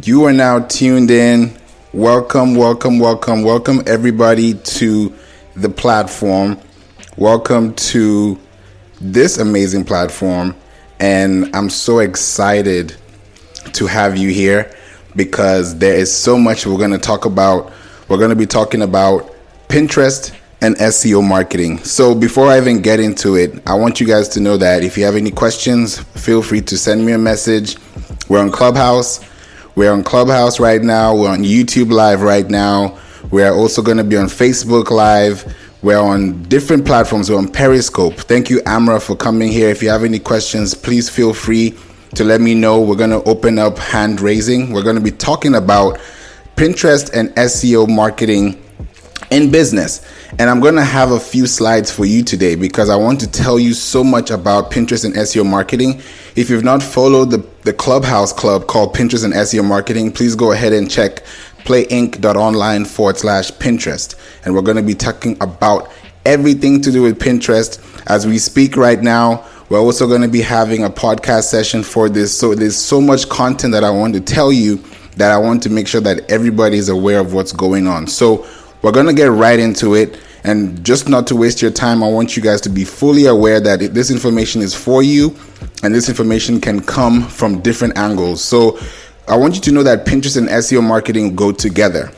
You are now tuned in. Welcome everybody to the platform. Welcome to this amazing platform. And I'm so excited to have you here because there is so much we're going to talk about. We're going to be talking about Pinterest and SEO marketing. So before I even get into it, I want you guys to know that if you have any questions, feel free to send me a message. We're on Clubhouse. We're on Clubhouse right now. We're on YouTube Live right now. We're also going to be on Facebook Live. We're on different platforms. We're on Periscope. Thank you, Amra, for coming here. If you have any questions, please feel free to let me know. We're going to open up hand raising. We're going to be talking about Pinterest and SEO marketing in business. And I'm going to have a few slides for you today because I want to tell you so much about Pinterest and SEO marketing. If you've not followed the Clubhouse club called Pinterest and SEO marketing, please go ahead and check playinc.online/Pinterest. And we're going to be talking about everything to do with Pinterest as we speak right now. We're also going to be having a podcast session for this. So there's so much content that I want to tell you that I want to make sure that everybody is aware of what's going on. So we're going to get right into it. And just not to waste your time, I want you guys to be fully aware that this information is for you and this information can come from different angles. So I want you to know that Pinterest and SEO marketing go together.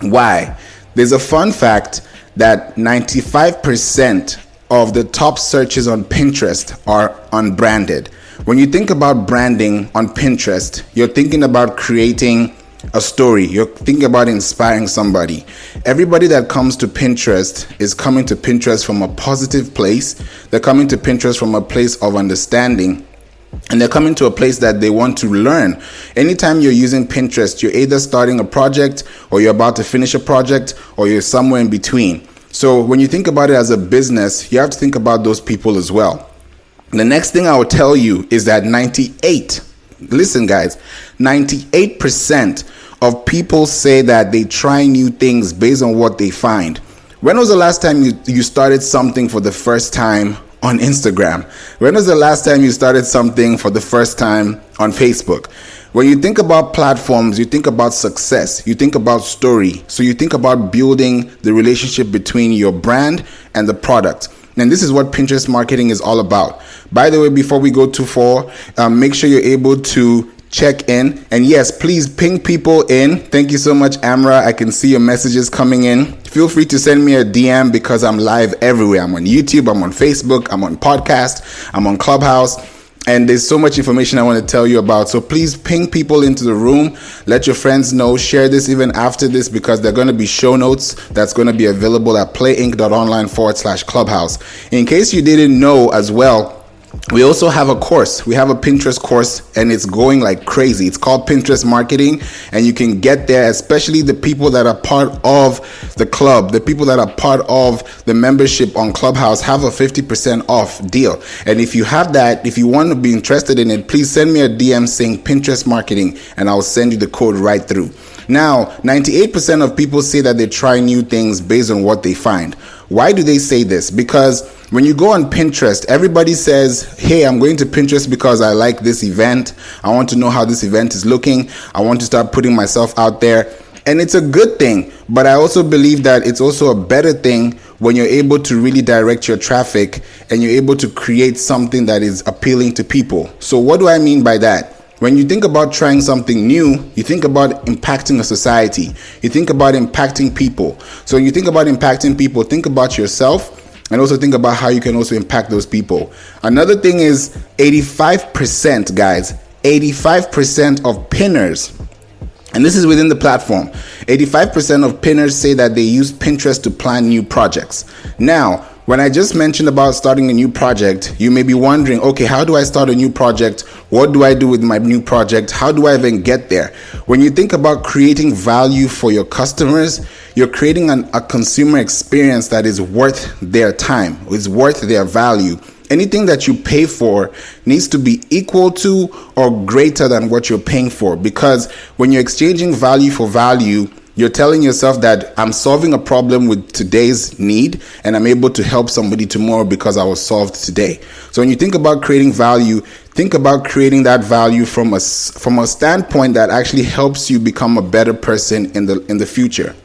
Why? There's a fun fact that 95% of the top searches on Pinterest are unbranded. When you think about branding on Pinterest, you're thinking about creating a story. You're thinking about inspiring somebody. Everybody that comes to Pinterest is coming to Pinterest from a positive place. They're coming to Pinterest from a place of understanding. And they're coming to a place that they want to learn. Anytime you're using Pinterest, you're either starting a project or you're about to finish a project or you're somewhere in between. So when you think about it as a business, you have to think about those people as well. The next thing I will tell you is that 98% of people say that they try new things based on what they find. When was the last time you started something for the first time on Instagram? When was the last time you started something for the first time on Facebook? When you think about platforms, you think about success, you think about story. So you think about building the relationship between your brand and the product. And this is what Pinterest marketing is all about. By the way, before we go too far, make sure you're able to check in. And yes, please ping people in. Thank you so much, Amra. I can see your messages coming in. Feel free to send me a DM because I'm live everywhere. I'm on YouTube, I'm on Facebook, I'm on podcast, I'm on Clubhouse. And there's so much information I want to tell you about. So please ping people into the room. Let your friends know. Share this even after this because there are going to be show notes that's going to be available at playinc.online/Clubhouse. In case you didn't know as well, we also have a course. We have a Pinterest course and it's going like crazy. It's called Pinterest Marketing and you can get there, especially the people that are part of the club, the people that are part of the membership on Clubhouse have a 50% off deal. And if you have that, if you want to be interested in it, please send me a DM saying Pinterest Marketing and I'll send you the code right through. Now, 98% of people say that they try new things based on what they find. Why do they say this? Because when you go on Pinterest, everybody says, hey, I'm going to Pinterest because I like this event. I want to know how this event is looking. I want to start putting myself out there. And it's a good thing. But I also believe that it's also a better thing when you're able to really direct your traffic and you're able to create something that is appealing to people. So what do I mean by that? When you think about trying something new, you think about impacting a society. You think about impacting people. So when you think about impacting people, think about yourself and also think about how you can also impact those people. Another thing is 85%, guys, 85% of pinners, and this is within the platform, 85% of pinners say that they use Pinterest to plan new projects. Now, when I just mentioned about starting a new project, you may be wondering, okay, how do I start a new project? What do I do with my new project? How do I even get there? When you think about creating value for your customers, you're creating a consumer experience that is worth their time, is worth their value. Anything that you pay for needs to be equal to or greater than what you're paying for, because when you're exchanging value for value, You're telling yourself that I'm solving a problem with today's need and I'm able to help somebody tomorrow because I was solved today. So when you think about creating value, think about creating that value from a standpoint that actually helps you become a better person in the future.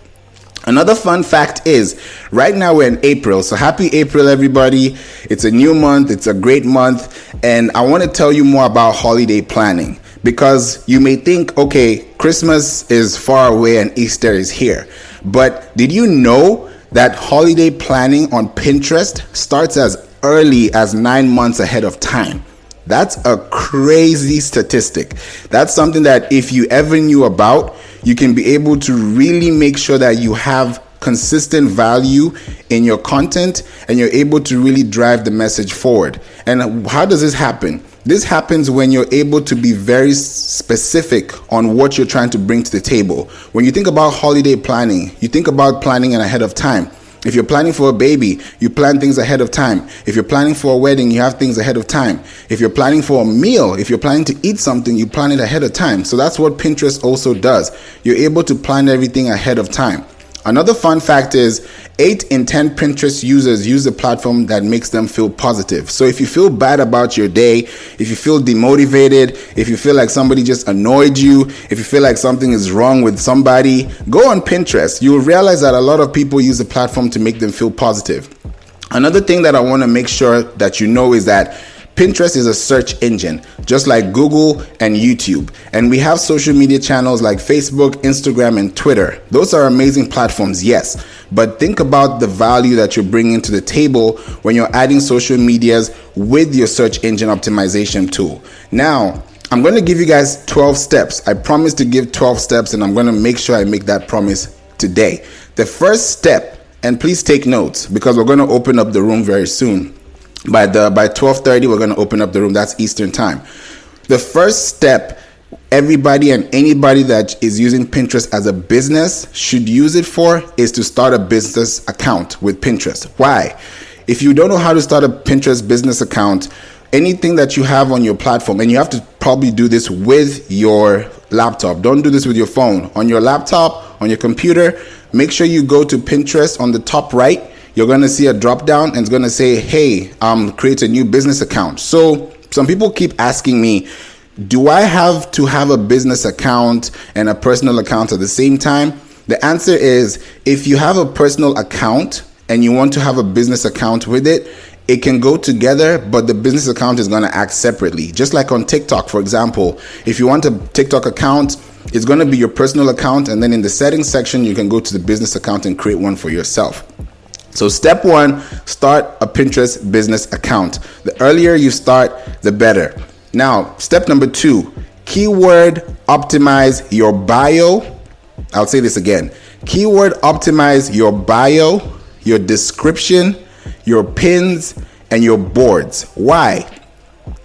Another fun fact is, right now we're in April, so happy April everybody. It's a new month, it's a great month, and I want to tell you more about holiday planning, because you may think, okay, Christmas is far away and Easter is here, but did you know that holiday planning on Pinterest starts as early as 9 months ahead of time? That's a crazy statistic. That's something that if you ever knew about, you can be able to really make sure that you have consistent value in your content and you're able to really drive the message forward. And how does this happen? This happens when you're able to be very specific on what you're trying to bring to the table. When you think about holiday planning, you think about planning ahead of time. If you're planning for a baby, you plan things ahead of time. If you're planning for a wedding, you have things ahead of time. If you're planning for a meal, if you're planning to eat something, you plan it ahead of time. So that's what Pinterest also does. You're able to plan everything ahead of time. Another fun fact is 8 in 10 Pinterest users use a platform that makes them feel positive. So if you feel bad about your day, if you feel demotivated, if you feel like somebody just annoyed you, if you feel like something is wrong with somebody, go on Pinterest. You'll realize that a lot of people use the platform to make them feel positive. Another thing that I want to make sure that you know is that Pinterest is a search engine, just like Google and YouTube. And we have social media channels like Facebook, Instagram, and Twitter. Those are amazing platforms, yes. But think about the value that you're bringing to the table when you're adding social medias with your search engine optimization tool. Now, I'm going to give you guys 12 steps. I promise to give 12 steps, and I'm going to make sure I make that promise today. The first step, and please take notes because we're going to open up the room very soon. By 12:30, we're going to open up the room. That's Eastern time. The first step everybody and anybody that is using Pinterest as a business should use it for is to start a business account with Pinterest. Why? If you don't know how to start a Pinterest business account, anything that you have on your platform, and you have to probably do this with your laptop. Don't do this with your phone. On your laptop, on your computer, make sure you go to Pinterest on the top right. You're going to see a drop down and it's going to say, hey, create a new business account. So some people keep asking me, do I have to have a business account and a personal account at the same time? The answer is, if you have a personal account and you want to have a business account with it, it can go together, but the business account is going to act separately. Just like on TikTok, for example, if you want a TikTok account, it's going to be your personal account. And then in the settings section, you can go to the business account and create one for yourself. So step 1, start a Pinterest business account. The earlier you start, the better. Now, step number 2, keyword optimize your bio. I'll say this again. Keyword optimize your bio, your description, your pins, and your boards. Why?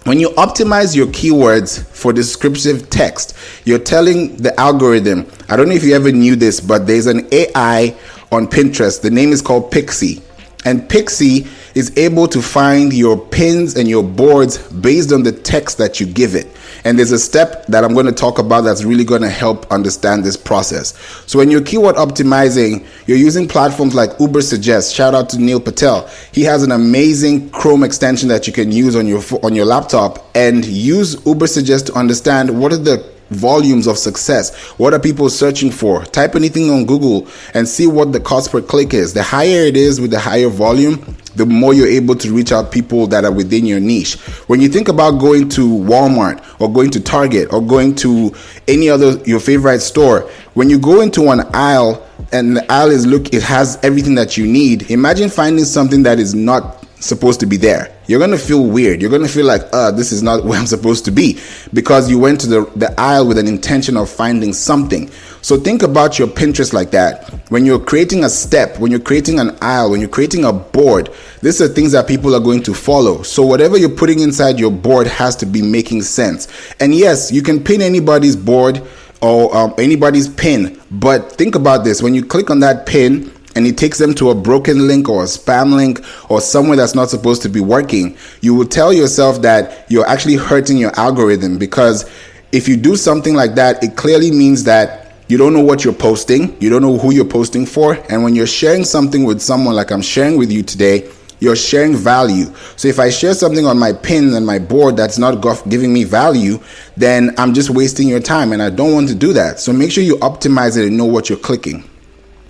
When you optimize your keywords for descriptive text, you're telling the algorithm, I don't know if you ever knew this, but there's an AI on Pinterest. The name is called Pixie. And Pixie is able to find your pins and your boards based on the text that you give it. And there's a step that I'm going to talk about that's really going to help understand this process. So when you're keyword optimizing, you're using platforms like Ubersuggest. Shout out to Neil Patel. He has an amazing Chrome extension that you can use on your laptop and use Ubersuggest to understand what are the volumes of success. What are people searching for? Type anything on Google and see what the cost per click is. The higher it is with the higher volume, the more you're able to reach out people that are within your niche. When you think about going to Walmart or going to Target or going to any other your favorite store, when you go into an aisle and the aisle it has everything that you need, imagine finding something that is not supposed to be there. You're going to feel weird. You're going to feel like, this is not where I'm supposed to be, because you went to the aisle with an intention of finding something. So think about your Pinterest like that. When you're creating a step, when you're creating an aisle, when you're creating a board, these are things that people are going to follow. So whatever you're putting inside your board has to be making sense. And yes, you can pin anybody's board or anybody's pin, but think about this. When you click on that pin, and it takes them to a broken link or a spam link or somewhere that's not supposed to be working, you will tell yourself that you're actually hurting your algorithm, because if you do something like that, it clearly means that You don't know what you're posting. You don't know who you're posting for. And when you're sharing something with someone like I'm sharing with you today, you're sharing value. So if I share something on my pin and my board that's not giving me value, then I'm just wasting your time, and I don't want to do that. So make sure you optimize it and know what you're clicking.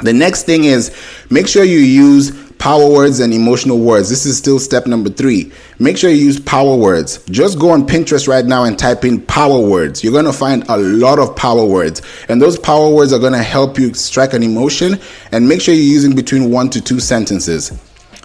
The next thing is make sure you use power words and emotional words. This is still step number 3. Make sure you use power words. Just go on Pinterest right now and type in power words. You're going to find a lot of power words, and those power words are going to help you strike an emotion, and make sure you're using between 1 to 2 sentences.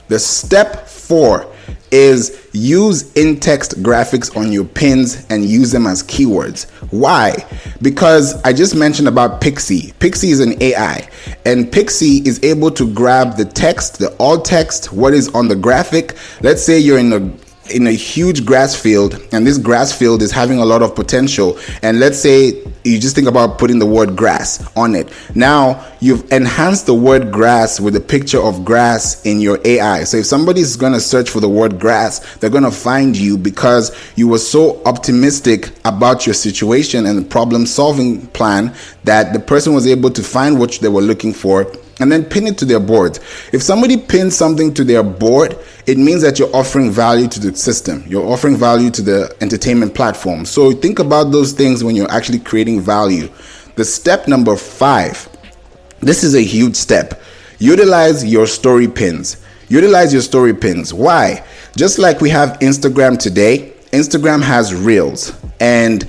The step 4 is use in-text graphics on your pins and use them as keywords. Why? Because I just mentioned about Pixie. Pixie is an AI, and Pixie is able to grab the text, the alt text, what is on the graphic. Let's say you're in a huge grass field, and this grass field is having a lot of potential, and let's say you just think about putting the word grass on it. Now you've enhanced the word grass with a picture of grass in your AI. So if somebody's going to search for the word grass, they're going to find you because you were so optimistic about your situation and the problem solving plan that the person was able to find what they were looking for and then pin it to their board. If somebody pins something to their board, it means that you're offering value to the system. You're offering value to the entertainment platform. So think about those things when you're actually creating value. The step number 5, this is a huge step. Utilize your story pins. Utilize your story pins. Why? Just like we have Instagram today, Instagram has Reels and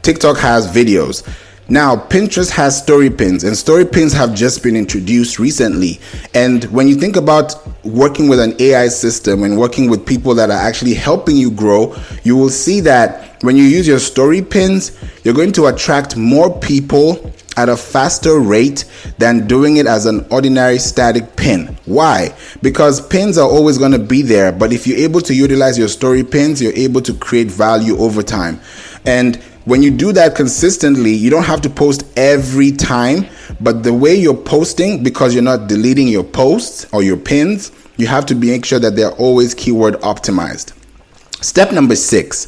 TikTok has videos. Now, Pinterest has story pins, and story pins have just been introduced recently. And when you think about working with an AI system and working with people that are actually helping you grow, you will see that when you use your story pins, you're going to attract more people at a faster rate than doing it as an ordinary static pin. Why? Because pins are always going to be there, but if you're able to utilize your story pins, you're able to create value over time. And when you do that consistently, you don't have to post every time, but the way you're posting, because you're not deleting your posts or your pins, you have to make sure that they're always keyword optimized. Step number 6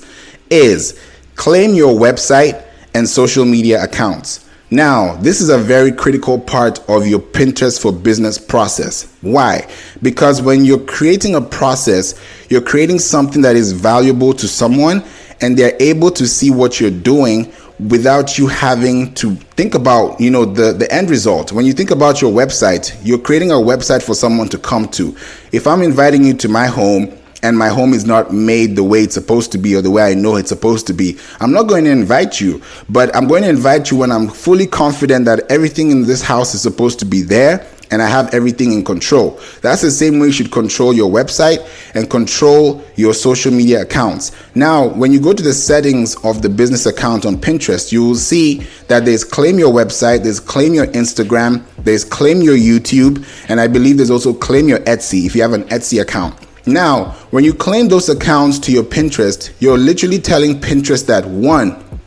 is claim your website and social media accounts. Now, this is a very critical part of your Pinterest for business process. Why? Because when you're creating a process, you're creating something that is valuable to someone, and they're able to see what you're doing without you having to think about, the end result. When you think about your website, you're creating a website for someone to come to. If I'm inviting you to my home and my home is not made the way it's supposed to be or the way I know it's supposed to be, I'm not going to invite you, but I'm going to invite you when I'm fully confident that everything in this house is supposed to be there and I have everything in control. That's the same way you should control your website and control your social media accounts. Now, when you go to the settings of the business account on Pinterest, you will see that there's claim your website, there's claim your Instagram, there's claim your YouTube, and I believe there's also claim your Etsy if you have an Etsy account. Now, when you claim those accounts to your Pinterest, you're literally telling Pinterest that 1,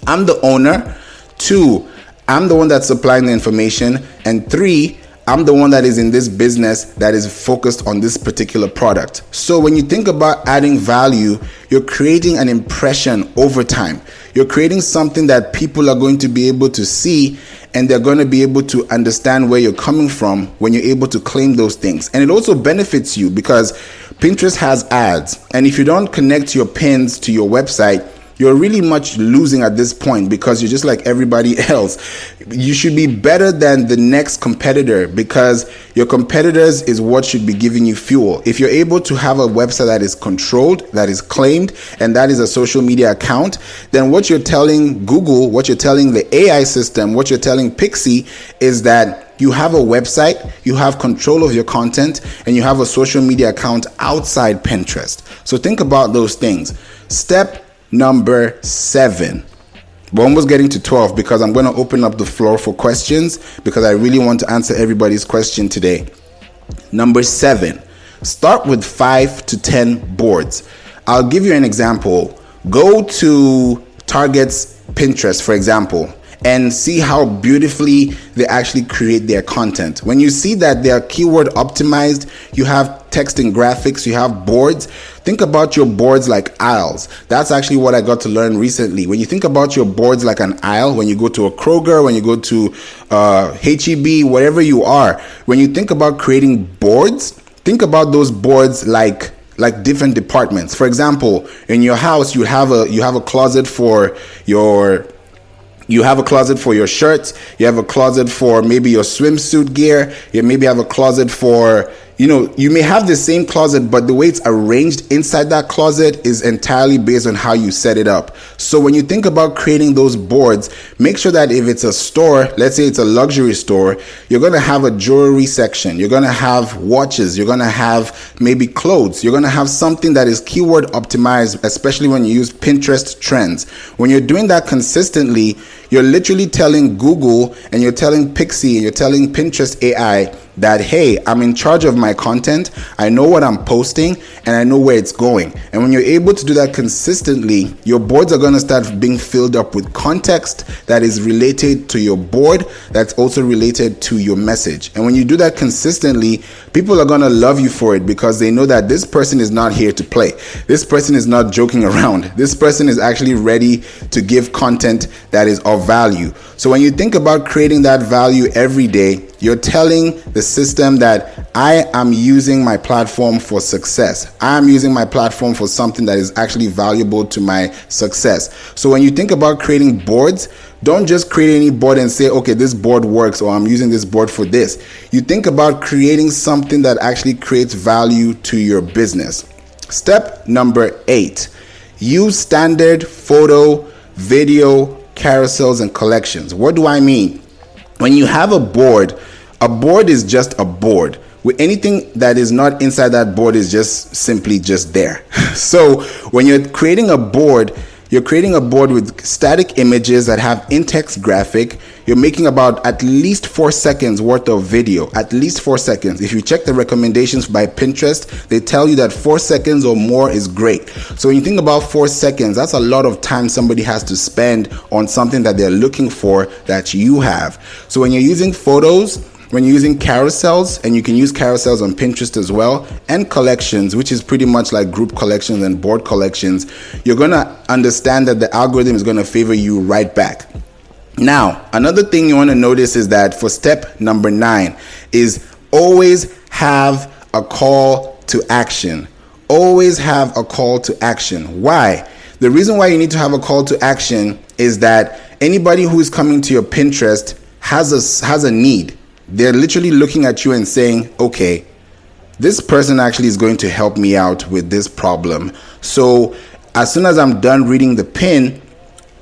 I'm the owner, 2, I'm the one that's supplying the information, and 3, I'm the one that is in this business that is focused on this particular product. So when you think about adding value, you're creating an impression over time. You're creating something that people are going to be able to see, and they're going to be able to understand where you're coming from when you're able to claim those things. And it also benefits you because Pinterest has ads. And if you don't connect your pins to your website, you're really much losing at this point because you're just like everybody else. You should be better than the next competitor because your competitors is what should be giving you fuel. If you're able to have a website that is controlled, that is claimed, and that is a social media account, then what you're telling Google, what you're telling the AI system, what you're telling Pixie is that you have a website, you have control of your content, and you have a social media account outside Pinterest. So think about those things. Step number 7. We're almost getting to 12 because I'm going to open up the floor for questions because I really want to answer everybody's question today. Number 7, start with 5 to 10 boards. I'll give you an example. Go to Target's Pinterest, for example, and see how beautifully they actually create their content. When you see that they are keyword optimized, you have text and graphics, you have boards. Think about your boards like aisles. That's actually what I got to learn recently. When you think about your boards like an aisle, when you go to a Kroger, when you go to H-E-B, wherever you are, when you think about creating boards, think about those boards like different departments. For example, in your house, you have a closet for your shirts, you have a closet for maybe your swimsuit gear, you maybe have a closet for, you may have the same closet, but the way it's arranged inside that closet is entirely based on how you set it up. So when you think about creating those boards, make sure that if it's a store, let's say it's a luxury store, you're going to have a jewelry section, you're going to have watches, you're going to have maybe clothes, you're going to have something that is keyword optimized, especially when you use Pinterest trends. When you're doing that consistently, you're literally telling Google and you're telling Pixie and you're telling Pinterest AI that, hey, I'm in charge of my content, I know what I'm posting, and I know where it's going. And when you're able to do that consistently, your boards are going to start being filled up with context that is related to your board, that's also related to your message. And when you do that consistently, people are going to love you for it because they know that this person is not here to play. This person is not joking around. This person is actually ready to give content that is of value. So when you think about creating that value every day, you're telling the system that I am using my platform for success. I am using my platform for something that is actually valuable to my success. So when you think about creating boards, don't just create any board and say, okay, this board works, or I'm using this board for this. You think about creating something that actually creates value to your business. Step number 8, use standard photo, video, carousels, and collections. What do I mean? When you have a board is just a board. With anything that is not inside that board is just simply just there. So when you're creating a board, you're creating a board with static images that have in-text graphic. You're making about at least 4 seconds worth of video, at least 4 seconds. If you check the recommendations by Pinterest, they tell you that 4 seconds or more is great. So when you think about 4 seconds, that's a lot of time somebody has to spend on something that they're looking for that you have. So when you're using photos, when you're using carousels, and you can use carousels on Pinterest as well, and collections, which is pretty much like group collections and board collections, you're going to understand that the algorithm is going to favor you right back. Now, another thing you want to notice is that for step number 9 is always have a call to action. Always have a call to action. Why? The reason why you need to have a call to action is that anybody who is coming to your Pinterest has a need. They're literally looking at you and saying, okay, this person actually is going to help me out with this problem. So as soon as I'm done reading the pin,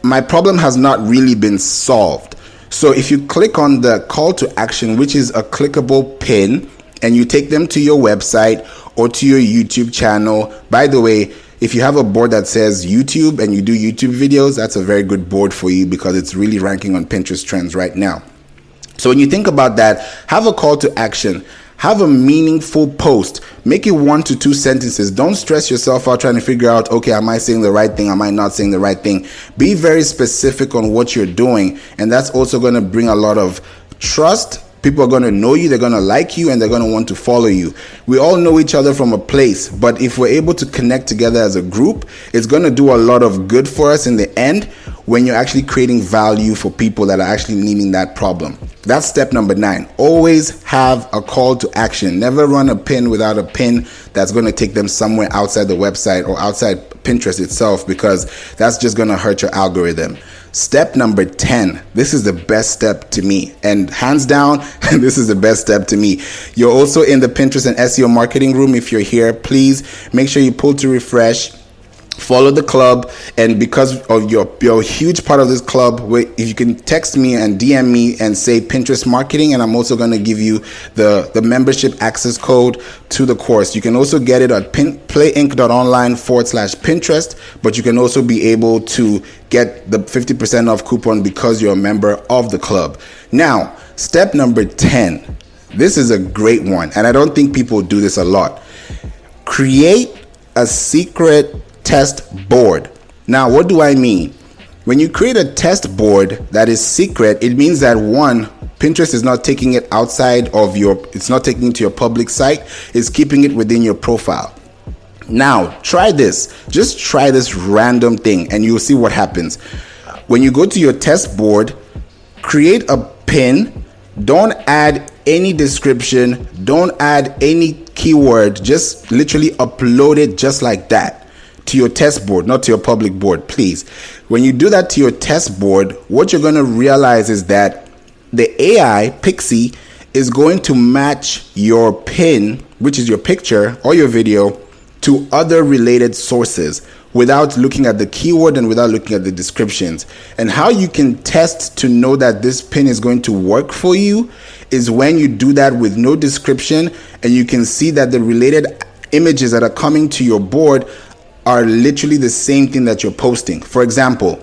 my problem has not really been solved. So if you click on the call to action, which is a clickable pin, and you take them to your website or to your YouTube channel. By the way, if you have a board that says YouTube and you do YouTube videos, that's a very good board for you because it's really ranking on Pinterest trends right now. So when you think about that, have a call to action. Have a meaningful post. Make it 1 to 2 sentences. Don't stress yourself out trying to figure out, okay, am I saying the right thing? Am I not saying the right thing? Be very specific on what you're doing. And that's also going to bring a lot of trust. People are going to know you, they're going to like you, and they're going to want to follow you. We all know each other from a place, but if we're able to connect together as a group, it's going to do a lot of good for us in the end when you're actually creating value for people that are actually needing that problem. That's step number 9. Always have a call to action. Never run a pin without a pin that's going to take them somewhere outside the website or outside Pinterest itself, because that's just going to hurt your algorithm. Step number 10. This is the best step to me, and hands down, this is the best step to me. You're also in the Pinterest and SEO marketing room. If you're here, please make sure you pull to refresh. Follow the club, and because of you're a huge part of this club, if you can text me and DM me and say Pinterest marketing, and I'm also going to give you the membership access code to the course. You can also get it at playinc.online/Pinterest, but you can also be able to get the 50% off coupon because you're a member of the club. Now, step number 10. This is a great one, and I don't think people do this a lot. Create a secret test board. Now, what do I mean? When you create a test board that is secret, it means that one, Pinterest is not taking it outside of it's not taking it to your public site, it's keeping it within your profile. Now, try this. Just try this random thing and you'll see what happens. When you go to your test board, create a pin. Don't add any description. Don't add any keyword. Just literally upload it just like that to your test board, not to your public board, please. When you do that to your test board, what you're going to realize is that the AI, Pixie, is going to match your pin, which is your picture or your video, to other related sources without looking at the keyword and without looking at the descriptions. And how you can test to know that this pin is going to work for you is when you do that with no description and you can see that the related images that are coming to your board are literally the same thing that you're posting. For example,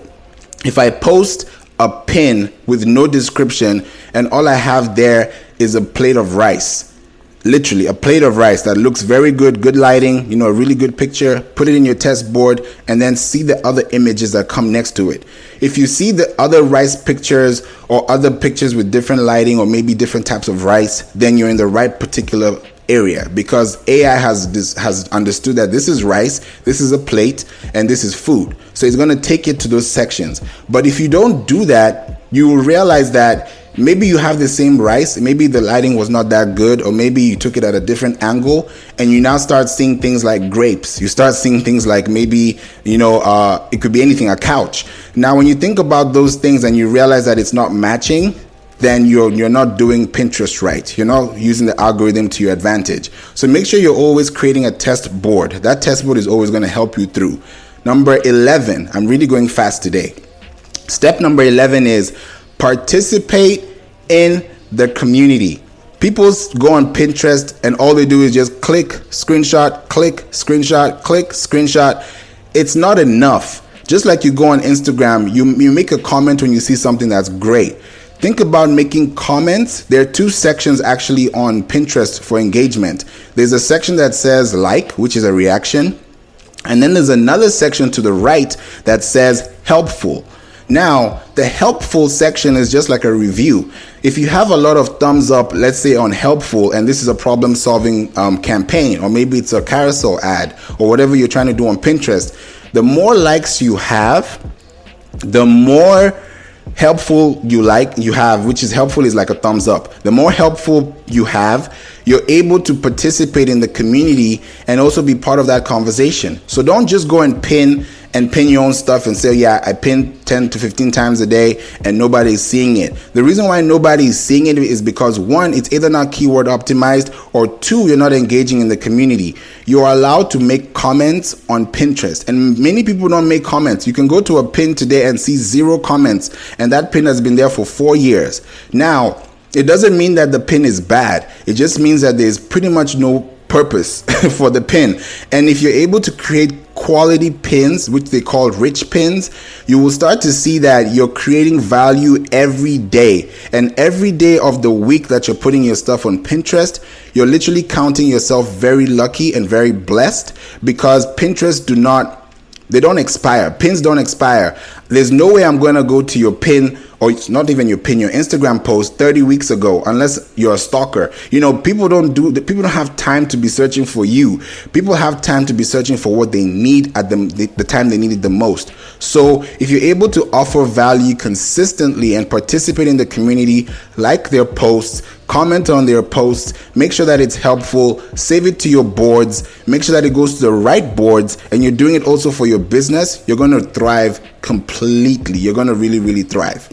if I post a pin with no description and all I have there is a plate of rice, literally a plate of rice that looks very good, good lighting, a really good picture, put it in your test board and then see the other images that come next to it. If you see the other rice pictures or other pictures with different lighting or maybe different types of rice, then you're in the right particular area, because AI has understood that this is rice, this is a plate, and this is food. So it's going to take it to those sections. But if you don't do that, you will realize that maybe you have the same rice, maybe the lighting was not that good, or maybe you took it at a different angle, and you now start seeing things like grapes. You start seeing things like maybe, it could be anything, a couch. Now, when you think about those things and you realize that it's not matching, then you're not doing Pinterest right. You're not using the algorithm to your advantage. So make sure you're always creating a test board. That test board is always going to help you through. Number 11, I'm really going fast today. Step number 11 is participate in the community. People go on Pinterest and all they do is just click, screenshot, click, screenshot, click, screenshot. It's not enough. Just like you go on Instagram, you make a comment when you see something that's great. Think about making comments. There are two sections actually on Pinterest for engagement. There's a section that says like, which is a reaction. And then there's another section to the right that says helpful. Now, the helpful section is just like a review. If you have a lot of thumbs up, let's say on helpful, and this is a problem solving campaign, or maybe it's a carousel ad or whatever you're trying to do on Pinterest, the more likes you have, the more helpful you have, which is helpful is like a thumbs up. The more helpful you have, you're able to participate in the community and also be part of that conversation. So don't just go and pin your own stuff and say, yeah, I pin 10 to 15 times a day and nobody's seeing it. The reason why nobody's seeing it is because one, it's either not keyword optimized, or two, you're not engaging in the community. You're allowed to make comments on Pinterest, and many people don't make comments. You can go to a pin today and see 0 comments, and that pin has been there for 4 years. Now, it doesn't mean that the pin is bad. It just means that there's pretty much no purpose for the pin. And if you're able to create quality pins, which they call rich pins, you will start to see that you're creating value every day. And every day of the week that you're putting your stuff on Pinterest, you're literally counting yourself very lucky and very blessed, because Pinterest they don't expire. Pins don't expire. There's no way I'm going to go to your pin, or it's not even your pin, your Instagram post 30 weeks ago, unless you're a stalker. People don't have time to be searching for you. People have time to be searching for what they need at the time they need it the most. So if you're able to offer value consistently and participate in the community, like their posts, comment on their posts, make sure that it's helpful, save it to your boards, make sure that it goes to the right boards, and you're doing it also for your business, you're going to thrive completely. You're going to really, really thrive.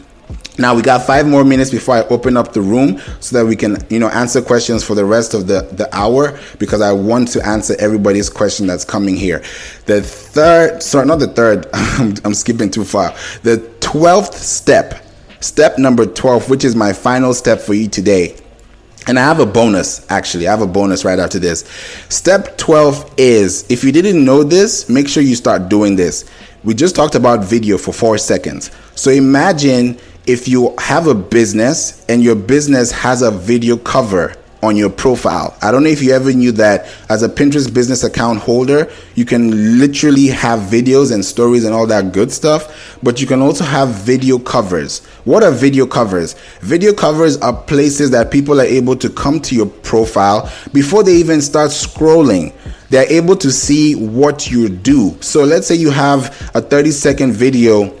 Now, we got 5 more minutes before I open up the room so that we can, answer questions for the rest of the hour, because I want to answer everybody's question that's coming here. I'm skipping too far. The 12th step number 12, which is my final step for you today. And I have a bonus, actually. I have a bonus right after this. Step 12 is, if you didn't know this, make sure you start doing this. We just talked about video for 4 seconds. So imagine if you have a business and your business has a video cover on your profile. I don't know if you ever knew that as a Pinterest business account holder, you can literally have videos and stories and all that good stuff, but you can also have video covers. What are video covers? Video covers are places that people are able to come to your profile before they even start scrolling. They're able to see what you do. So let's say you have a 30-second video.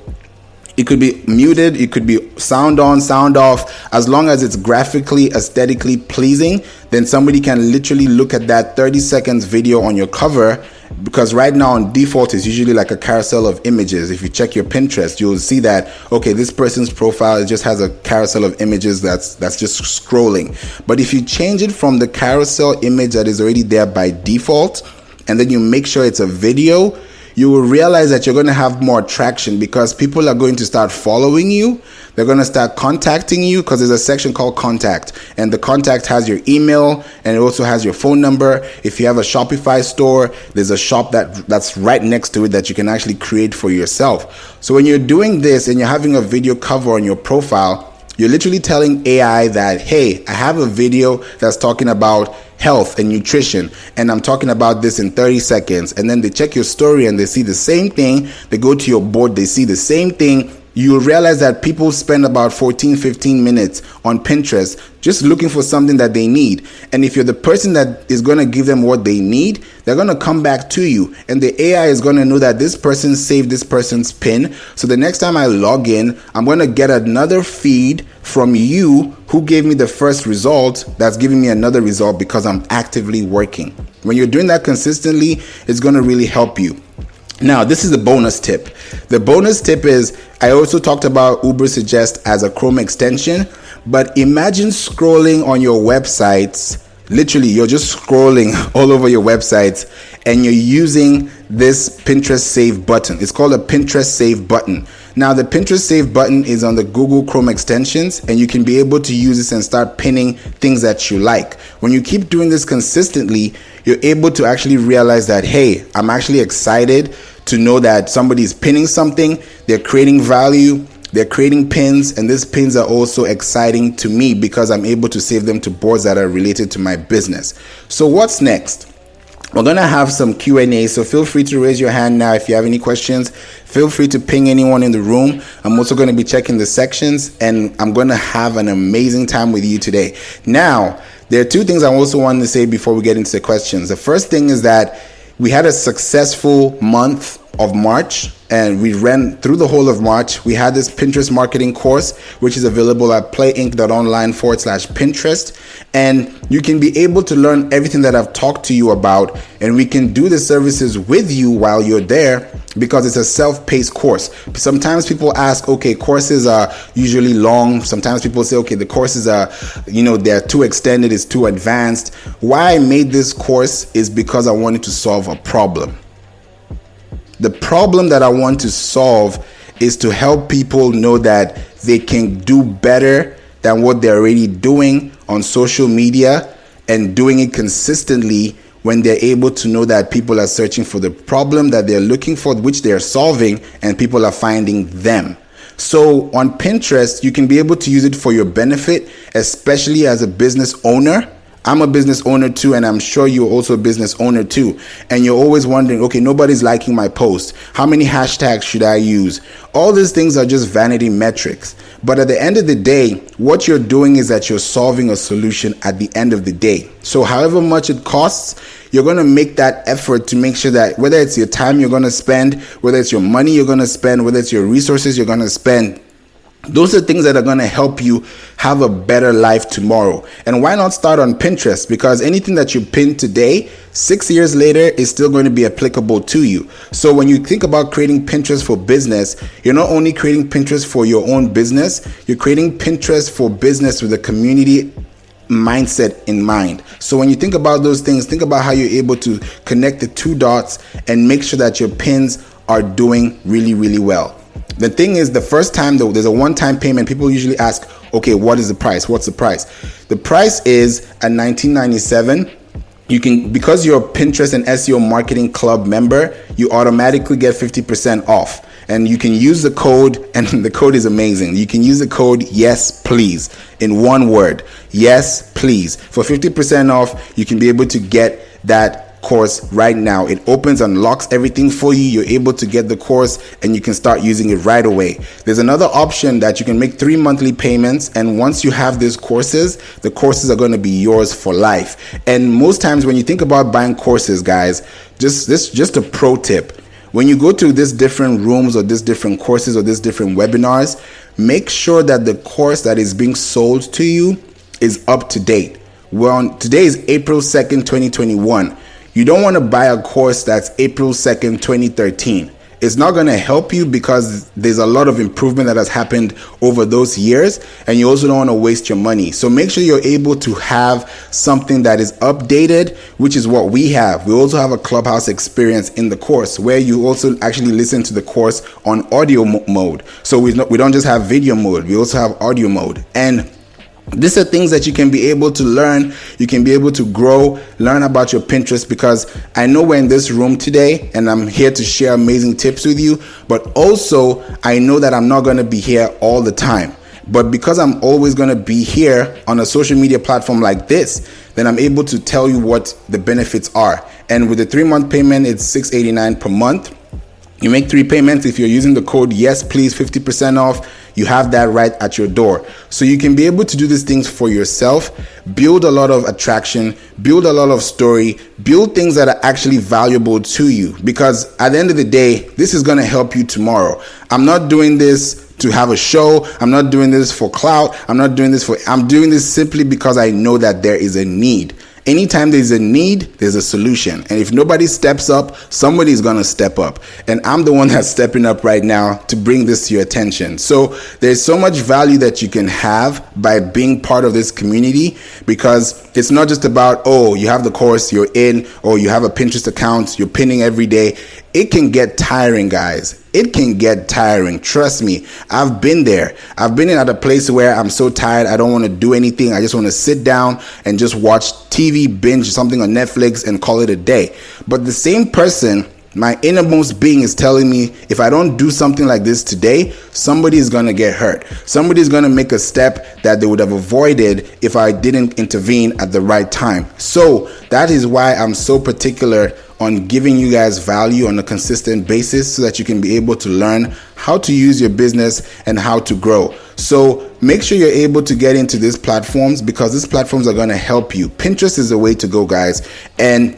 It could be muted, it could be sound on, sound off. As long as it's graphically, aesthetically pleasing, then somebody can literally look at that 30 seconds video on your cover, because right now on default it's usually like a carousel of images. If you check your Pinterest, you'll see that, okay, this person's profile just has a carousel of images that's just scrolling. But if you change it from the carousel image that is already there by default, and then you make sure it's a video, you will realize that you're going to have more traction, because people are going to start following you. They're going to start contacting you, because there's a section called contact, and the contact has your email and it also has your phone number. If you have a Shopify store, there's a shop that's right next to it that you can actually create for yourself. So when you're doing this and you're having a video cover on your profile, you're literally telling AI that, hey, I have a video that's talking about health and nutrition, and I'm talking about this in 30 seconds. And then they check your story and they see the same thing. They go to your board, they see the same thing. You'll realize that people spend about 14-15 minutes on Pinterest just looking for something that they need. And if you're the person that is going to give them what they need, they're going to come back to you. And the AI is going to know that this person saved this person's pin. So the next time I log in, I'm going to get another feed from you who gave me the first result that's giving me another result, because I'm actively working. When you're doing that consistently, it's going to really help you. Now, this is a bonus tip. The bonus tip is, I also talked about Ubersuggest as a Chrome extension, but imagine scrolling on your websites. Literally, you're just scrolling all over your websites and you're using this Pinterest Save button. It's called a Pinterest Save button. Now, the Pinterest Save button is on the Google Chrome extensions, and you can be able to use this and start pinning things that you like. When you keep doing this consistently, you're able to actually realize that, hey, I'm actually excited to know that somebody's pinning something, they're creating value, they're creating pins, and these pins are also exciting to me because I'm able to save them to boards that are related to my business. So what's next? We're going to have some Q&A, so feel free to raise your hand now if you have any questions. Feel free to ping anyone in the room. I'm also going to be checking the sections, and I'm going to have an amazing time with you today. Now, there are two things I also want to say before we get into the questions. The first thing is that we had a successful month of March, and we ran through the whole of March. We had this Pinterest marketing course, which is available at playinc.online/Pinterest. And you can be able to learn everything that I've talked to you about, and we can do the services with you while you're there, because it's a self-paced course. Sometimes people ask, okay, courses are usually long. Sometimes people say, okay, the courses are, they're too extended, it's too advanced. Why I made this course is because I wanted to solve a problem. The problem that I want to solve is to help people know that they can do better than what they're already doing on social media, and doing it consistently when they're able to know that people are searching for the problem that they're looking for, which they're solving, and people are finding them. So on Pinterest, you can be able to use it for your benefit, especially as a business owner. I'm a business owner too, and I'm sure you're also a business owner too. And you're always wondering, okay, nobody's liking my post. How many hashtags should I use? All these things are just vanity metrics. But at the end of the day, what you're doing is that you're solving a solution at the end of the day. So however much it costs, you're going to make that effort to make sure that whether it's your time you're going to spend, whether it's your money you're going to spend, whether it's your resources you're going to spend, those are things that are going to help you have a better life tomorrow. And why not start on Pinterest? Because anything that you pin today, 6 years later, is still going to be applicable to you. So when you think about creating Pinterest for business, you're not only creating Pinterest for your own business, you're creating Pinterest for business with a community mindset in mind. So when you think about those things, think about how you're able to connect the two dots and make sure that your pins are doing really, really well. The thing is, the first time though, there's a one-time payment. People usually ask, okay, what is the price? What's the price? The price is at $19.97. You can, because you're a Pinterest and SEO Marketing Club member, you automatically get 50% off. and you can use the code, and the code is amazing. You can use the code yes please in one word, yes please, for 50% off. You can be able to get that course right now. It opens and locks everything for you. You're able to get the course and you can start using it right away. There's another option that you can make 3 monthly payments, and once you have these courses, the courses are going to be yours for life. And most times when you think about buying courses, guys, just a pro tip. When you go to these different rooms or these different courses or these different webinars, make sure that the course that is being sold to you is up to date. Well, today is April 2nd, 2021. You don't want to buy a course that's April 2nd, 2013. It's not going to help you because there's a lot of improvement that has happened over those years, and you also don't want to waste your money. So make sure you're able to have something that is updated, which is what we have. We also have a Clubhouse experience in the course where you also actually listen to the course on audio mode. So we don't just have video mode, we also have audio mode. And these are things that you can be able to learn. You can be able to grow, learn about your Pinterest, because I know we're in this room today and I'm here to share amazing tips with you, but also I know that I'm not going to be here all the time. But because I'm always going to be here on a social media platform like this, then I'm able to tell you what the benefits are. And with the 3-month payment, it's $6.89 per month. You make 3 payments. If you're using the code yes please, 50% off, you have that right at your door. So you can be able to do these things for yourself, build a lot of attraction, build a lot of story, build things that are actually valuable to you, because at the end of the day, this is going to help you tomorrow. I'm not doing this to have a show. I'm not doing this for clout. I'm doing this simply because I know that there is a need. Anytime there's a need, there's a solution. And if nobody steps up, somebody is going to step up. And I'm the one that's stepping up right now to bring this to your attention. So there's so much value that you can have by being part of this community, because it's not just about, oh, you have the course, you're in, or you have a Pinterest account, you're pinning every day. It can get tiring, guys. It can get tiring. Trust me. I've been there. I've been at a place where I'm so tired, I don't want to do anything. I just want to sit down and just watch TV, binge something on Netflix and call it a day. But the same person, my innermost being, is telling me if I don't do something like this today, somebody is going to get hurt. Somebody is going to make a step that they would have avoided if I didn't intervene at the right time. So that is why I'm so particular on giving you guys value on a consistent basis, so that you can be able to learn how to use your business and how to grow. So make sure you're able to get into these platforms, because these platforms are going to help you. Pinterest is the way to go, guys. And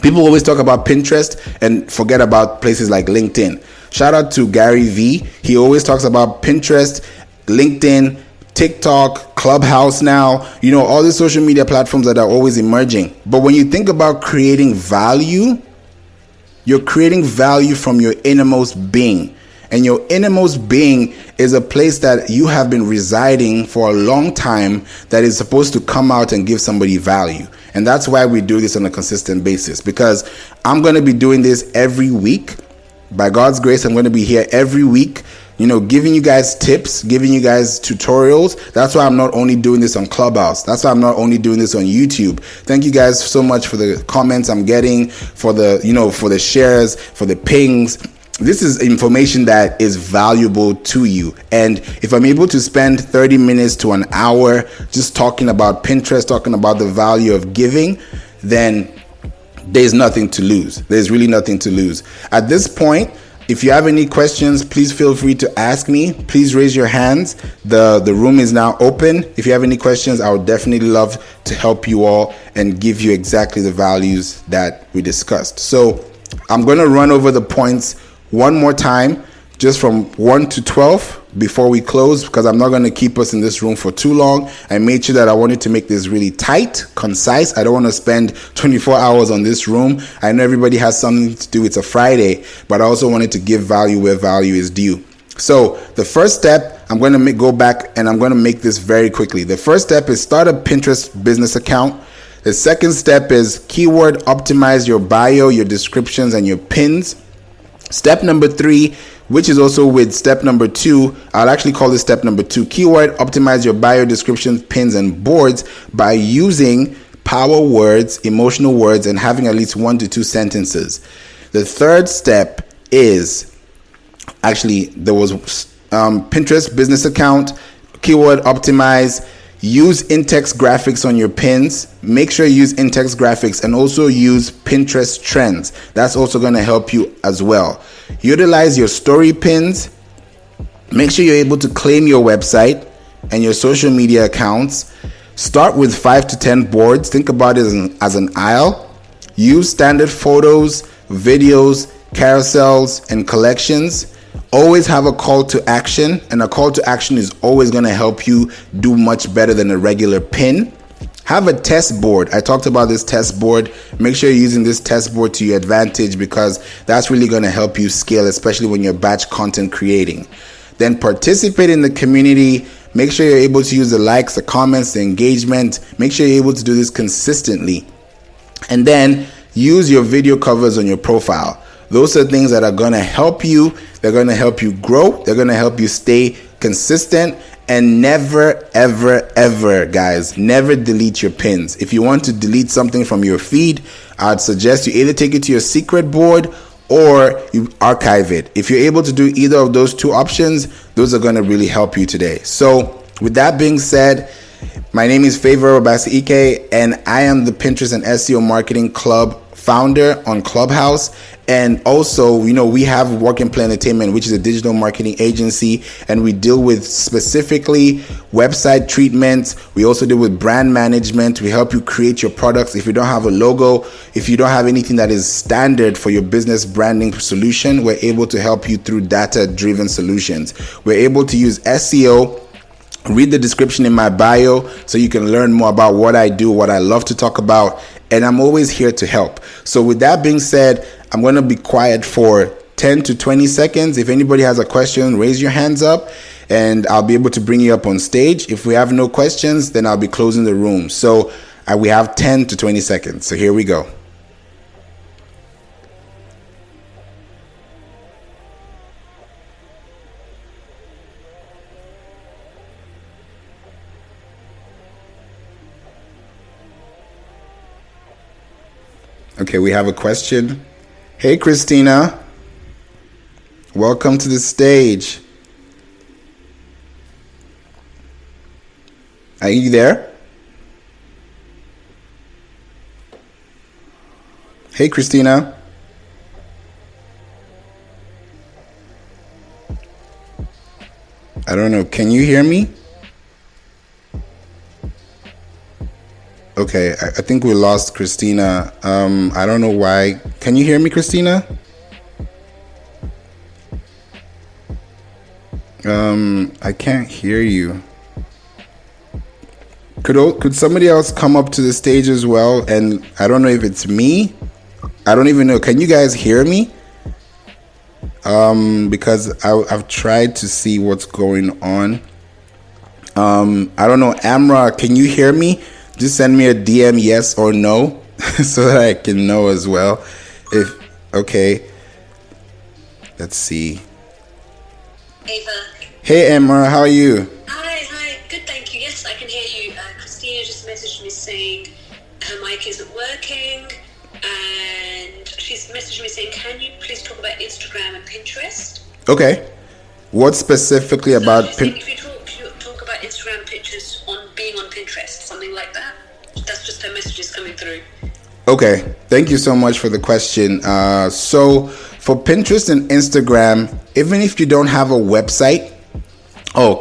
people always talk about Pinterest and forget about places like LinkedIn. Shout out to Gary V. He always talks about Pinterest, LinkedIn, TikTok, Clubhouse now, all these social media platforms that are always emerging. But when you think about creating value, you're creating value from your innermost being. And your innermost being is a place that you have been residing for a long time, that is supposed to come out and give somebody value. And that's why we do this on a consistent basis, because I'm going to be doing this every week. By God's grace, I'm going to be here every week, giving you guys tips, giving you guys tutorials. That's why I'm not only doing this on Clubhouse. That's why I'm not only doing this on YouTube. Thank you guys so much for the comments I'm getting, for the, for the shares, for the pings. This is information that is valuable to you. And if I'm able to spend 30 minutes to an hour just talking about Pinterest, talking about the value of giving, then there's nothing to lose. There's really nothing to lose. At this point, if you have any questions, please feel free to ask me. Please raise your hands. The room is now open. If you have any questions, I would definitely love to help you all and give you exactly the values that we discussed. So I'm going to run over the points one more time, just from 1 to 12 before we close, because I'm not going to keep us in this room for too long. I made sure that I wanted to make this really tight, concise. I don't want to spend 24 hours on this room. I know everybody has something to do. It's a Friday, but I also wanted to give value where value is due. So the first step, I'm going to go back and I'm going to make this very quickly. The first step is start a Pinterest business account. The second step is keyword optimize your bio, your descriptions, and your pins. Step number 3, which is also with step number 2, I'll actually call this step number 2, keyword optimize your bio, descriptions, pins, and boards by using power words, emotional words, and having at least 1 to 2 sentences. The third step is Actually, there was Pinterest business account, keyword optimize, use in-text graphics on your pins. Make sure you use in-text graphics, and also use Pinterest trends. That's also going to help you as well. Utilize your story pins. Make sure you're able to claim your website and your social media accounts. Start with 5 to 10 boards. Think about it as an aisle. Use standard photos, videos, carousels, and collections. Always have a call to action, and a call to action is always going to help you do much better than a regular pin. Have a test board. I talked about this test board. Make sure you're using this test board to your advantage, because that's really going to help you scale, especially when you're batch content creating. Then participate in the community. Make sure you're able to use the likes, the comments, the engagement. Make sure you're able to do this consistently. And then use your video covers on your profile. Those are things that are going to help you. They're going to help you grow. They're going to help you stay consistent. And never, ever, ever, guys, never delete your pins. If you want to delete something from your feed, I'd suggest you either take it to your secret board or you archive it. If you're able to do either of those two options, those are going to really help you today. So with that being said, my name is Favor A.G.E, and I am the Pinterest and SEO Marketing Club founder on Clubhouse. And also, we have Work and Play Entertainment, which is a digital marketing agency, and we deal with specifically website treatments. We also deal with brand management. We help you create your products. If you don't have a logo, if you don't have anything that is standard for your business branding solution, we're able to help you through data-driven solutions. We're able to use SEO. Read the description in my bio so you can learn more about what I do, what I love to talk about, and I'm always here to help. So with that being said, I'm going to be quiet for 10 to 20 seconds. If anybody has a question, raise your hands up and I'll be able to bring you up on stage. If we have no questions, then I'll be closing the room. So we have 10 to 20 seconds. So here we go. Okay, we have a question. Hey, Christina. Welcome to the stage. Are you there? Hey, Christina. I don't know. Can you hear me? Okay, I think we lost Christina. I don't know why. Can you hear me, Christina? I can't hear you. Could somebody else come up to the stage as well? And I don't know if it's me. I don't even know. Can you guys hear me? Because I've tried to see what's going on. I don't know. Amra, can you hear me? Just send me a DM, yes or no, so that I can know as well. Okay. Let's see. Ava. Hey, Emma, how are you? Hi. Good, thank you. Yes, I can hear you. Christina just messaged me saying her mic isn't working, and she's messaged me saying, can you please talk about Instagram and Pinterest? Okay. What specifically about Pinterest? If you talk about Instagram pictures on being on Pinterest, something like that. That's just her messages coming through. Okay, thank you so much for the question. So for Pinterest and Instagram, even if you don't have a website,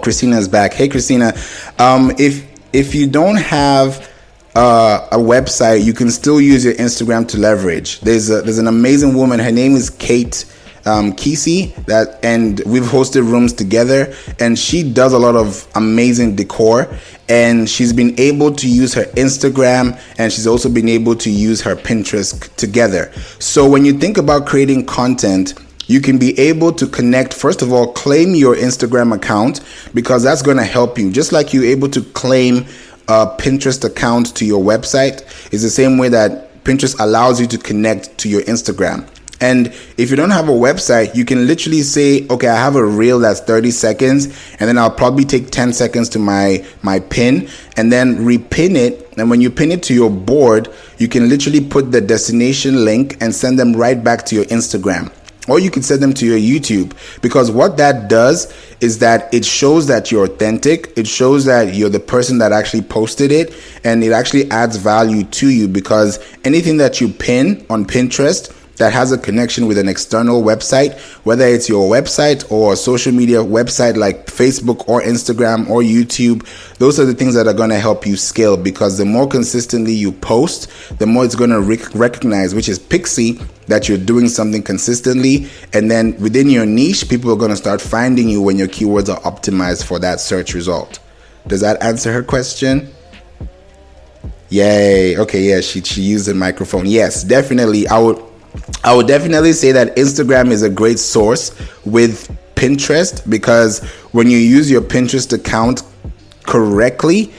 Christina's back. Hey, Christina. If you don't have a website, you can still use your Instagram to leverage. There's an amazing woman. Her name is Kate Kesey, and we've hosted rooms together, and she does a lot of amazing decor, and she's been able to use her Instagram, and she's also been able to use her Pinterest together. So when you think about creating content, you can be able to connect. First of all, claim your Instagram account, because that's going to help you. Just like you're able to claim a Pinterest account to your website, it's the same way that Pinterest allows you to connect to your Instagram. And if you don't have a website, you can literally say, okay, I have a reel that's 30 seconds, and then I'll probably take 10 seconds to my pin and then repin it. And when you pin it to your board, you can literally put the destination link and send them right back to your Instagram. or you could set them to your YouTube, because what that does is that it shows that you're authentic. It shows that you're the person that actually posted it, and it actually adds value to you, because anything that you pin on Pinterest that has a connection with an external website, whether it's your website or a social media website like Facebook or Instagram or YouTube, those are the things that are going to help you scale, because the more consistently you post, the more it's going to recognize, which is Pixie, that you're doing something consistently. And then within your niche, people are going to start finding you when your keywords are optimized for that search result. Does that answer her question? Yay. Okay, yeah, she used the microphone. Yes, definitely. I would definitely say that Instagram is a great source with Pinterest, because when you use your Pinterest account correctly,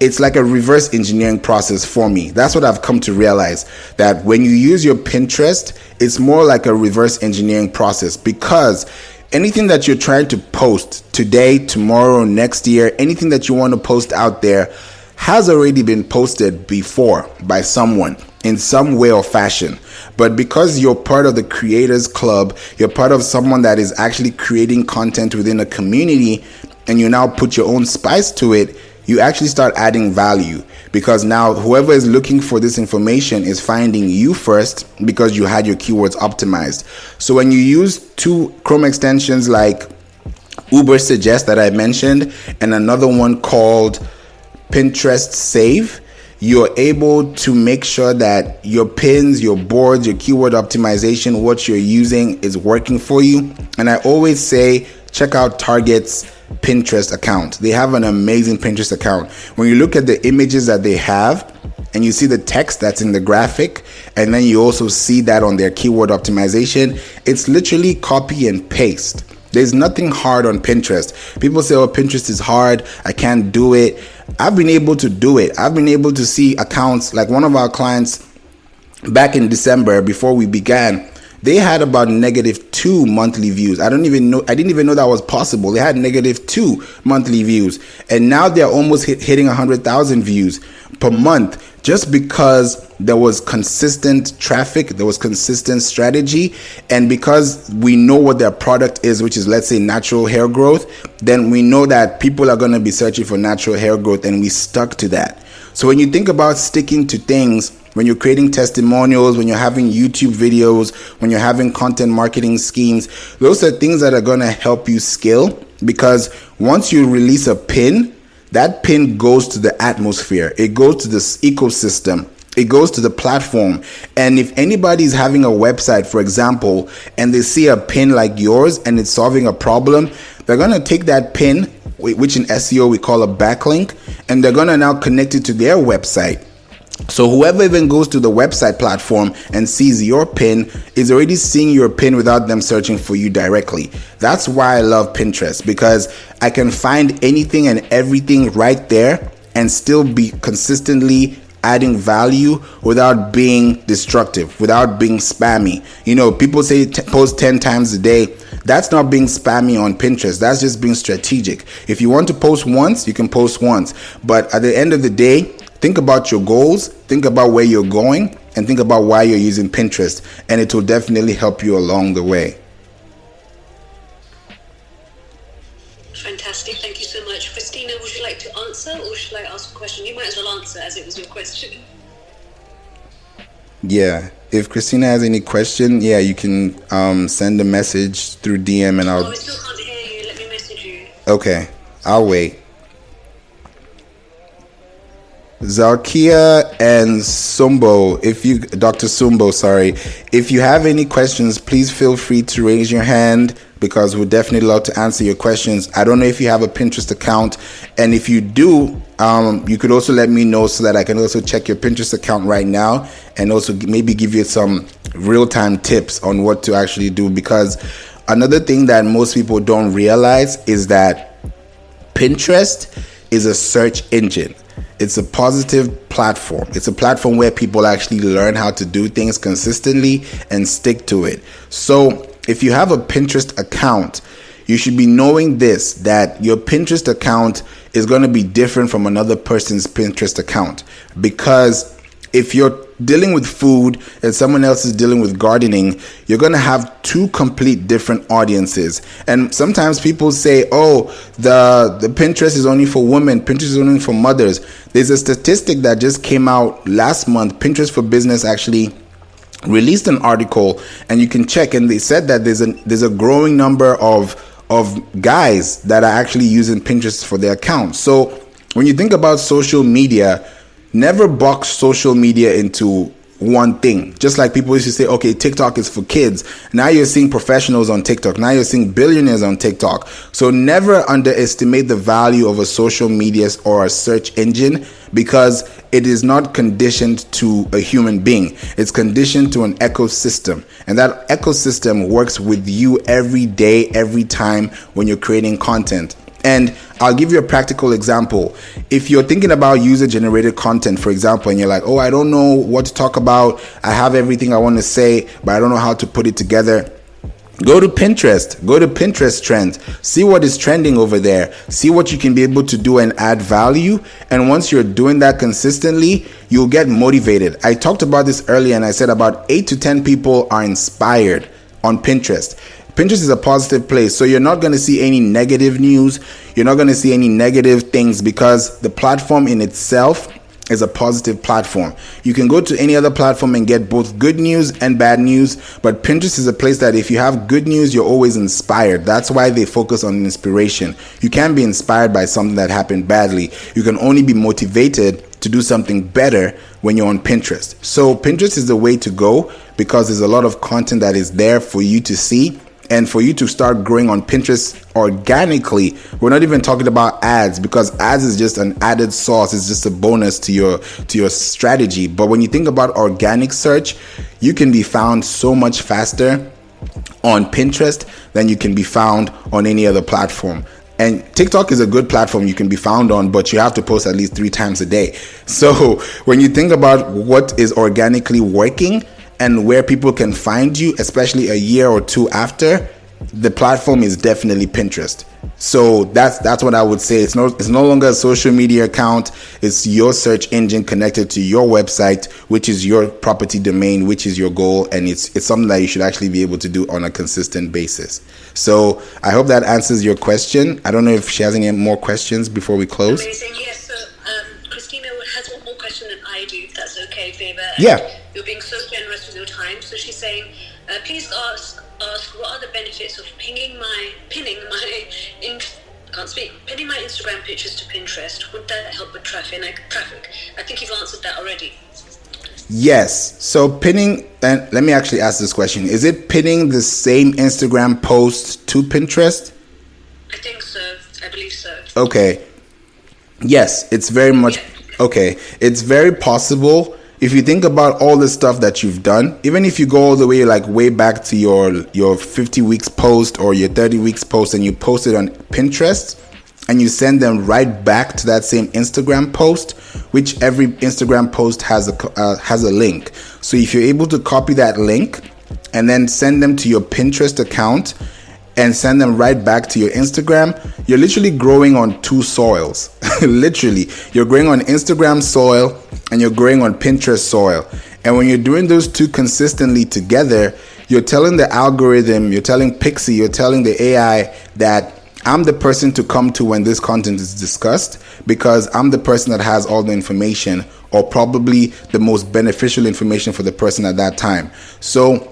it's like a reverse engineering process for me. That's what I've come to realize, that when you use your Pinterest, it's more like a reverse engineering process, because anything that you're trying to post today, tomorrow, next year, anything that you want to post out there has already been posted before by someone in some way or fashion. But because you're part of the creators club, you're part of someone that is actually creating content within a community, and you now put your own spice to it, you actually start adding value, because now whoever is looking for this information is finding you first because you had your keywords optimized. So when you use two Chrome extensions like Uber Suggest that I mentioned, and another one called Pinterest Save, you're able to make sure that your pins, your boards, your keyword optimization, what you're using is working for you. And I always say, check out Target's Pinterest account. They have an amazing Pinterest account. When you look at the images that they have, and you see the text that's in the graphic, and then you also see that on their keyword optimization, it's literally copy and paste. There's nothing hard on Pinterest. People say, oh, Pinterest is hard, I can't do it. I've been able to do it. I've been able to see accounts, like one of our clients back in December, before we began, they had about -2 monthly views. I didn't even know that was possible. They had -2 monthly views, and now they're almost hitting 100,000 views per month, just because there was consistent traffic, there was consistent strategy, and because we know what their product is, which is, let's say, natural hair growth, then we know that people are going to be searching for natural hair growth, and we stuck to that. So when you think about sticking to things, when you're creating testimonials, when you're having YouTube videos, when you're having content marketing schemes, those are things that are going to help you scale, because once you release a pin, that pin goes to the atmosphere, it goes to this ecosystem, it goes to the platform. And if anybody's having a website, for example, and they see a pin like yours and it's solving a problem, they're going to take that pin, which in SEO we call a backlink, and they're going to now connect it to their website. So whoever even goes to the website platform and sees your pin is already seeing your pin without them searching for you directly. That's why I love Pinterest, because I can find anything and everything right there and still be consistently adding value without being destructive, without being spammy. You know, people say post 10 times a day. That's not being spammy on Pinterest. That's just being strategic. If you want to post once, you can post once. But at the end of the day, think about your goals, think about where you're going, and think about why you're using Pinterest, and it will definitely help you along the way. Fantastic, thank you so much. Christina, would you like to answer, or should I ask a question? You might as well answer, as it was your question. Yeah, if Christina has any question, yeah, you can send a message through DM and I'll... Oh, I still can't hear you. Let me message you. Okay, I'll wait. Zalkia and Dr. Sumbo, if you have any questions, please feel free to raise your hand, because we'd definitely love to answer your questions. I don't know if you have a Pinterest account, and if you do, you could also let me know so that I can also check your Pinterest account right now and also maybe give you some real-time tips on what to actually do, because another thing that most people don't realize is that Pinterest is a search engine. It's a positive platform. It's a platform where people actually learn how to do things consistently and stick to it. So if you have a Pinterest account, you should be knowing this, that your Pinterest account is going to be different from another person's Pinterest account. Because if your dealing with food and someone else is dealing with gardening, you're going to have two complete different audiences. And sometimes people say, oh, the Pinterest is only for women, Pinterest is only for mothers. There's a statistic that just came out last month. Pinterest for Business actually released an article, and you can check, and they said that there's a growing number of guys that are actually using Pinterest for their accounts. So when you think about social media, never box social media into one thing. Just like people used to say, okay, TikTok is for kids. Now you're seeing professionals on TikTok. Now you're seeing billionaires on TikTok. So never underestimate the value of a social media or a search engine, because it is not conditioned to a human being. It's conditioned to an ecosystem. And that ecosystem works with you every day, every time when you're creating content. And I'll give you a practical example. If you're thinking about user-generated content, for example, and you're like, oh, I don't know what to talk about. I have everything I want to say, but I don't know how to put it together. Go to Pinterest. Go to Pinterest trends. See what is trending over there. See what you can be able to do and add value. And once you're doing that consistently, you'll get motivated. I talked about this earlier, and I said about 8 to 10 people are inspired on Pinterest. Pinterest is a positive place, so you're not going to see any negative news. You're not going to see any negative things, because the platform in itself is a positive platform. You can go to any other platform and get both good news and bad news, but Pinterest is a place that if you have good news, you're always inspired. That's why they focus on inspiration. You can't be inspired by something that happened badly. You can only be motivated to do something better when you're on Pinterest. So Pinterest is the way to go, because there's a lot of content that is there for you to see. And for you to start growing on Pinterest organically, we're not even talking about ads, because ads is just an added sauce. It's just a bonus to your strategy. But when you think about organic search, you can be found so much faster on Pinterest than you can be found on any other platform. And TikTok is a good platform you can be found on, but you have to post at least 3 times a day. So when you think about what is organically working and where people can find you, especially a year or two after, the platform is definitely Pinterest. So that's what I would say. It's no longer a social media account. It's your search engine connected to your website, which is your property domain, which is your goal, and it's something that you should actually be able to do on a consistent basis. So I hope that answers your question. I don't know if she has any more questions before we close. Amazing. Yes. So Christina has one more question than I do, if that's okay, Faber. Yeah. You're being so generous with your time. So she's saying, please ask what are the benefits of pinning my Instagram pictures to Pinterest? Would that help with traffic? I think you've answered that already. Yes. So pinning, and let me actually ask this question. Is it pinning the same Instagram post to Pinterest? I think so. I believe so. Okay. Yes, it's very much okay. It's very possible. If you think about all the stuff that you've done, even if you go all the way back to your 50 weeks post or your 30 weeks post, and you post it on Pinterest and you send them right back to that same Instagram post, which every Instagram post has a link. So if you're able to copy that link and then send them to your Pinterest account and send them right back to your Instagram, you're literally growing on 2 soils. Literally, you're growing on Instagram soil and you're growing on Pinterest soil. And when you're doing those 2 consistently together, you're telling the algorithm, you're telling Pixie, you're telling the AI that I'm the person to come to when this content is discussed, because I'm the person that has all the information, or probably the most beneficial information for the person at that time. So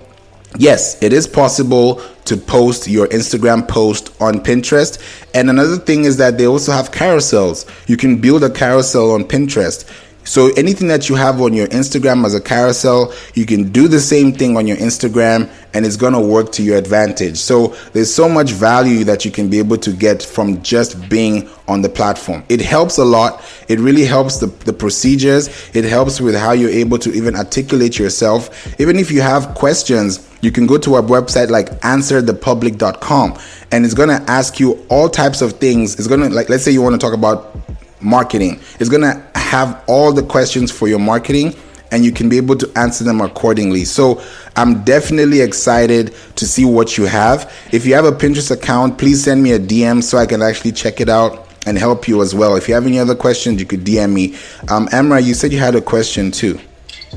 yes, it is possible to post your Instagram post on Pinterest. And another thing is that they also have carousels. You can build a carousel on Pinterest. So anything that you have on your Instagram as a carousel, you can do the same thing on your Instagram, and it's going to work to your advantage. So there's so much value that you can be able to get from just being on the platform. It helps a lot. It really helps the procedures. It helps with how you're able to even articulate yourself. Even if you have questions, you can go to our website like answerthepublic.com, and it's going to ask you all types of things. It's going to, like, let's say you want to talk about marketing. It's going to have all the questions for your marketing, and you can be able to answer them accordingly. So I'm definitely excited to see what you have. If you have a Pinterest account, please send me a DM so I can actually check it out and help you as well. If you have any other questions, you could DM me. Amra, you said you had a question too.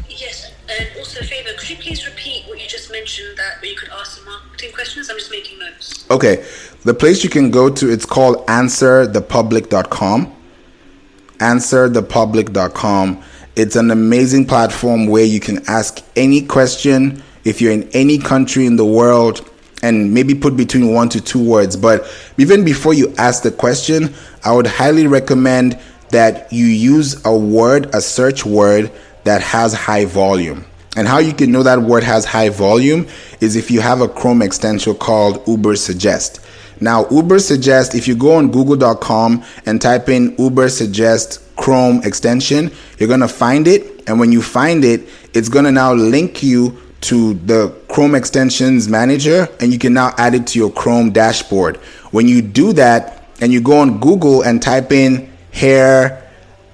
Yes. And also, a favor, could you please repeat what you just mentioned, that where you could ask the marketing questions? I'm just making notes. Okay. The place you can go to, it's called answerthepublic.com. Answerthepublic.com. It's an amazing platform where you can ask any question if you're in any country in the world, and maybe put between 1 to 2 words. But even before you ask the question, I would highly recommend that you use a search word that has high volume. And how you can know that word has high volume is if you have a Chrome extension called Uber Suggest. Now, Uber Suggest, if you go on google.com and type in Uber Suggest Chrome extension, you're going to find it. And when you find it, it's going to now link you to the Chrome extensions manager, and you can now add it to your Chrome dashboard. When you do that and you go on Google and type in hair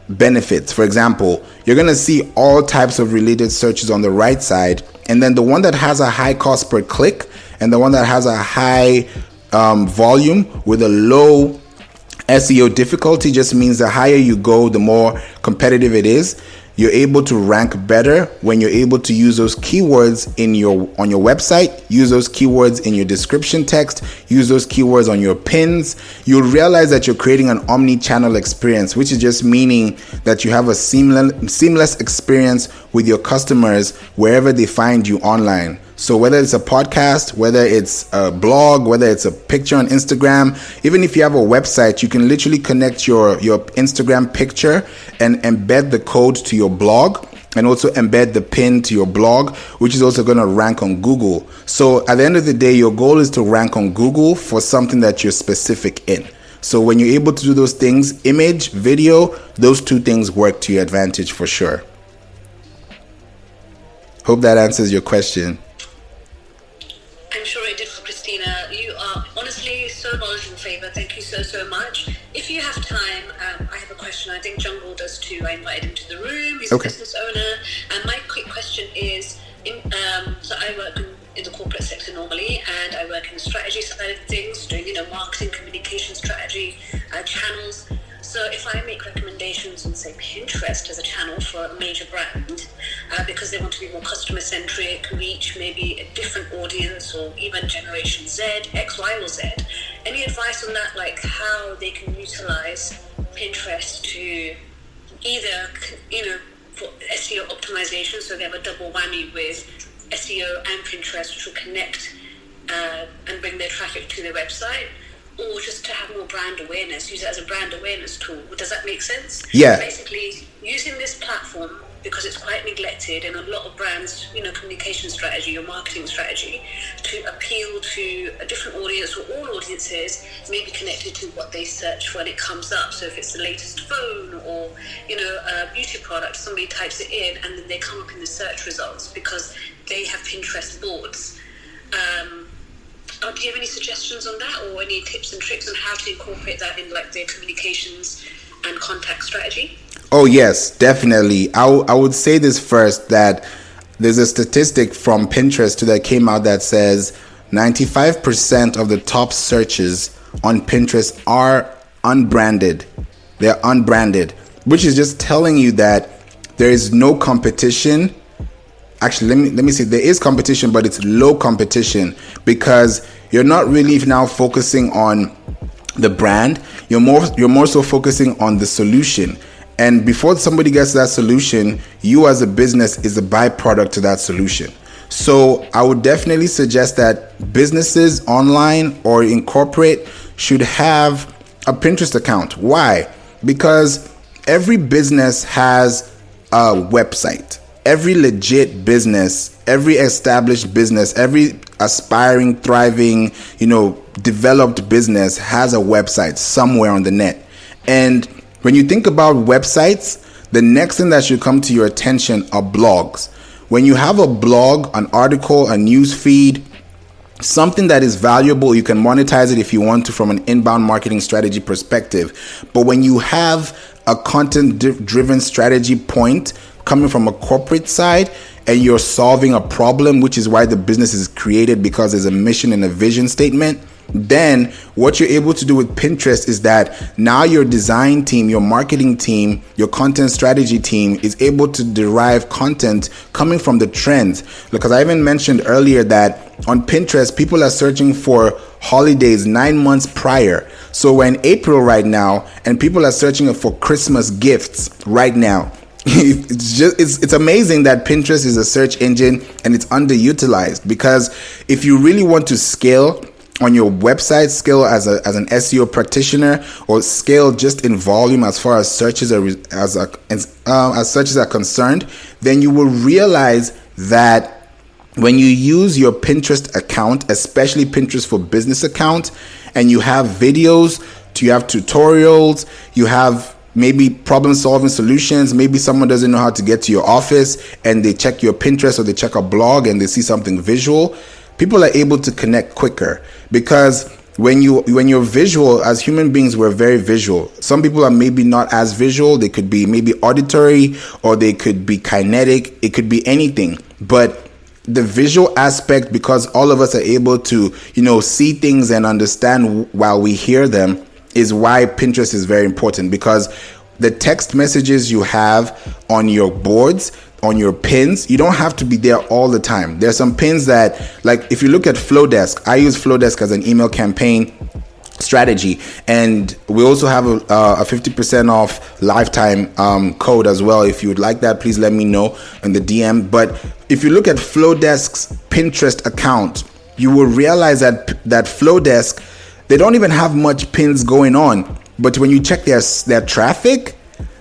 benefits, for example, you're going to see all types of related searches on the right side. And then the one that has a high cost per click and the one that has a high volume with a low SEO difficulty just means the higher you go, the more competitive it is. You're able to rank better when you're able to use those keywords on your website, use those keywords in your description text, use those keywords on your pins. You'll realize that you're creating an omni-channel experience, which is just meaning that you have a seamless experience with your customers wherever they find you online. So whether it's a podcast, whether it's a blog, whether it's a picture on Instagram, even if you have a website, you can literally connect your Instagram picture and embed the code to your blog, and also embed the pin to your blog, which is also going to rank on Google. So at the end of the day, your goal is to rank on Google for something that you're specific in. So when you're able to do those things, image, video, those two things work to your advantage for sure. Hope that answers your question. I'm sure it did for Christina. You are honestly so knowledgeable, Favor. Thank you so much. If you have time, I have a question. I think Jungle does too. I invited him to the room. He's a business owner. And my quick question is, so I work in the corporate sector normally, and I work in the strategy side of things, doing marketing, communication strategy, channels. So if I make recommendations on, say, Pinterest as a channel for a major brand, because they want to be more customer-centric, reach maybe a different audience, or even Generation Z, X, Y, or Z, any advice on that, like how they can utilize Pinterest to either, for SEO optimization, so they have a double whammy with SEO and Pinterest, which will connect and bring their traffic to their website, or just to have more brand awareness, use it as a brand awareness tool. Does that make sense? Yeah. Basically, using this platform, because it's quite neglected in a lot of brands, communication strategy or marketing strategy, to appeal to a different audience or all audiences, maybe connected to what they search when it comes up. So if it's the latest phone or, a beauty product, somebody types it in and then they come up in the search results because they have Pinterest boards. Do you have any suggestions on that, or any tips and tricks on how to incorporate that in their communications and contact strategy? Oh, yes, definitely. I would say this first, that there's a statistic from Pinterest that came out that says 95% of the top searches on Pinterest are unbranded. They're unbranded, which is just telling you that there is no competition. Actually, let me say there is competition, but it's low competition, because you're not really now focusing on the brand. You're more so focusing on the solution. And before somebody gets that solution, you as a business is a byproduct to that solution. So I would definitely suggest that businesses online or in corporate should have a Pinterest account. Why? Because every business has a website. Every legit business, every established business, every aspiring, thriving, developed business has a website somewhere on the net. And when you think about websites, the next thing that should come to your attention are blogs. When you have a blog, an article, a news feed, something that is valuable, you can monetize it if you want to from an inbound marketing strategy perspective. But when you have a content-driven strategy point coming from a corporate side, and you're solving a problem, which is why the business is created, because there's a mission and a vision statement, Then what you're able to do with Pinterest is that now your design team, your marketing team, your content strategy team is able to derive content coming from the trends. Because I even mentioned earlier that on Pinterest, people are searching for holidays 9 months prior. So we're in April right now, and people are searching for Christmas gifts right now. It's amazing that Pinterest is a search engine and it's underutilized, because if you really want to scale on your website, scale as an SEO practitioner, or scale just in volume as far as searches as searches are concerned, then you will realize that when you use your Pinterest account, especially Pinterest for Business account, and you have videos, you have tutorials, you have maybe problem solving solutions, maybe someone doesn't know how to get to your office and they check your Pinterest or they check a blog and they see something visual, people are able to connect quicker. Because when you're visual, as human beings, we're very visual. Some people are maybe not as visual. They could be maybe auditory, or they could be kinetic. It could be anything. But the visual aspect, because all of us are able to, see things and understand while we hear them, is why Pinterest is very important. Because the text messages you have on your boards, on your pins, you don't have to be there all the time. There's some pins that, like if you look at Flowdesk, I use Flowdesk as an email campaign strategy, and we also have a 50% off lifetime code as well. If you would like that, please let me know in the DM. But if you look at Flowdesk's Pinterest account, you will realize that Flowdesk, they don't even have much pins going on. But when you check their traffic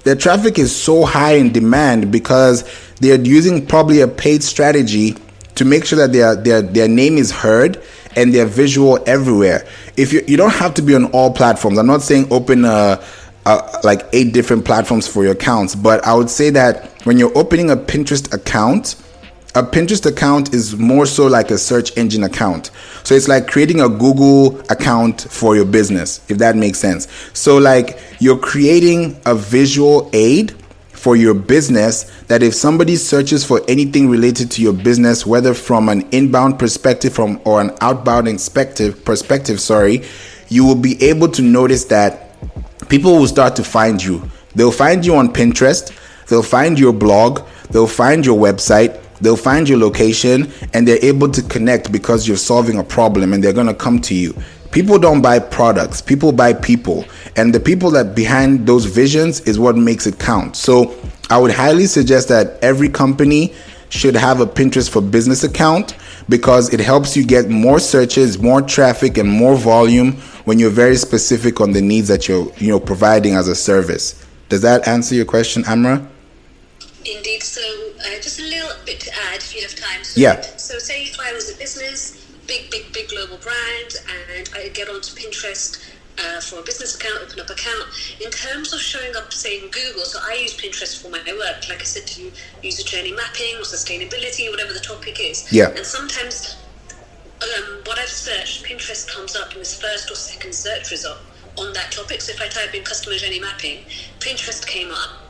is so high in demand, because they're using probably a paid strategy to make sure that their name is heard and they're visual everywhere. If you don't have to be on all platforms. I'm not saying open like 8 different platforms for your accounts, but I would say that when you're opening a Pinterest account is more so like a search engine account. So it's like creating a Google account for your business, if that makes sense. So like you're creating a visual aid for your business, that if somebody searches for anything related to your business, whether from an inbound perspective or an outbound perspective, you will be able to notice that people will start to find you. They'll find you on Pinterest, they'll find your blog, they'll find your website, they'll find your location, and they're able to connect because you're solving a problem, and they're going to come to you. People don't buy products, people buy people, and the people that behind those visions is what makes it count. So I would highly suggest that every company should have a Pinterest for Business account, because it helps you get more searches, more traffic, and more volume when you're very specific on the needs that you're providing as a service. Does that answer your question, Amra? Indeed. So just a little bit to add, if you have time. So say if I was a business, big global brand, and I get onto Pinterest for a business account, open up account. In terms of showing up, say, in Google, so I use Pinterest for my work. Like I said to you, user journey mapping or sustainability, whatever the topic is. Yeah. And sometimes what I've searched, Pinterest comes up in this first or second search result on that topic. So if I type in customer journey mapping, Pinterest came up.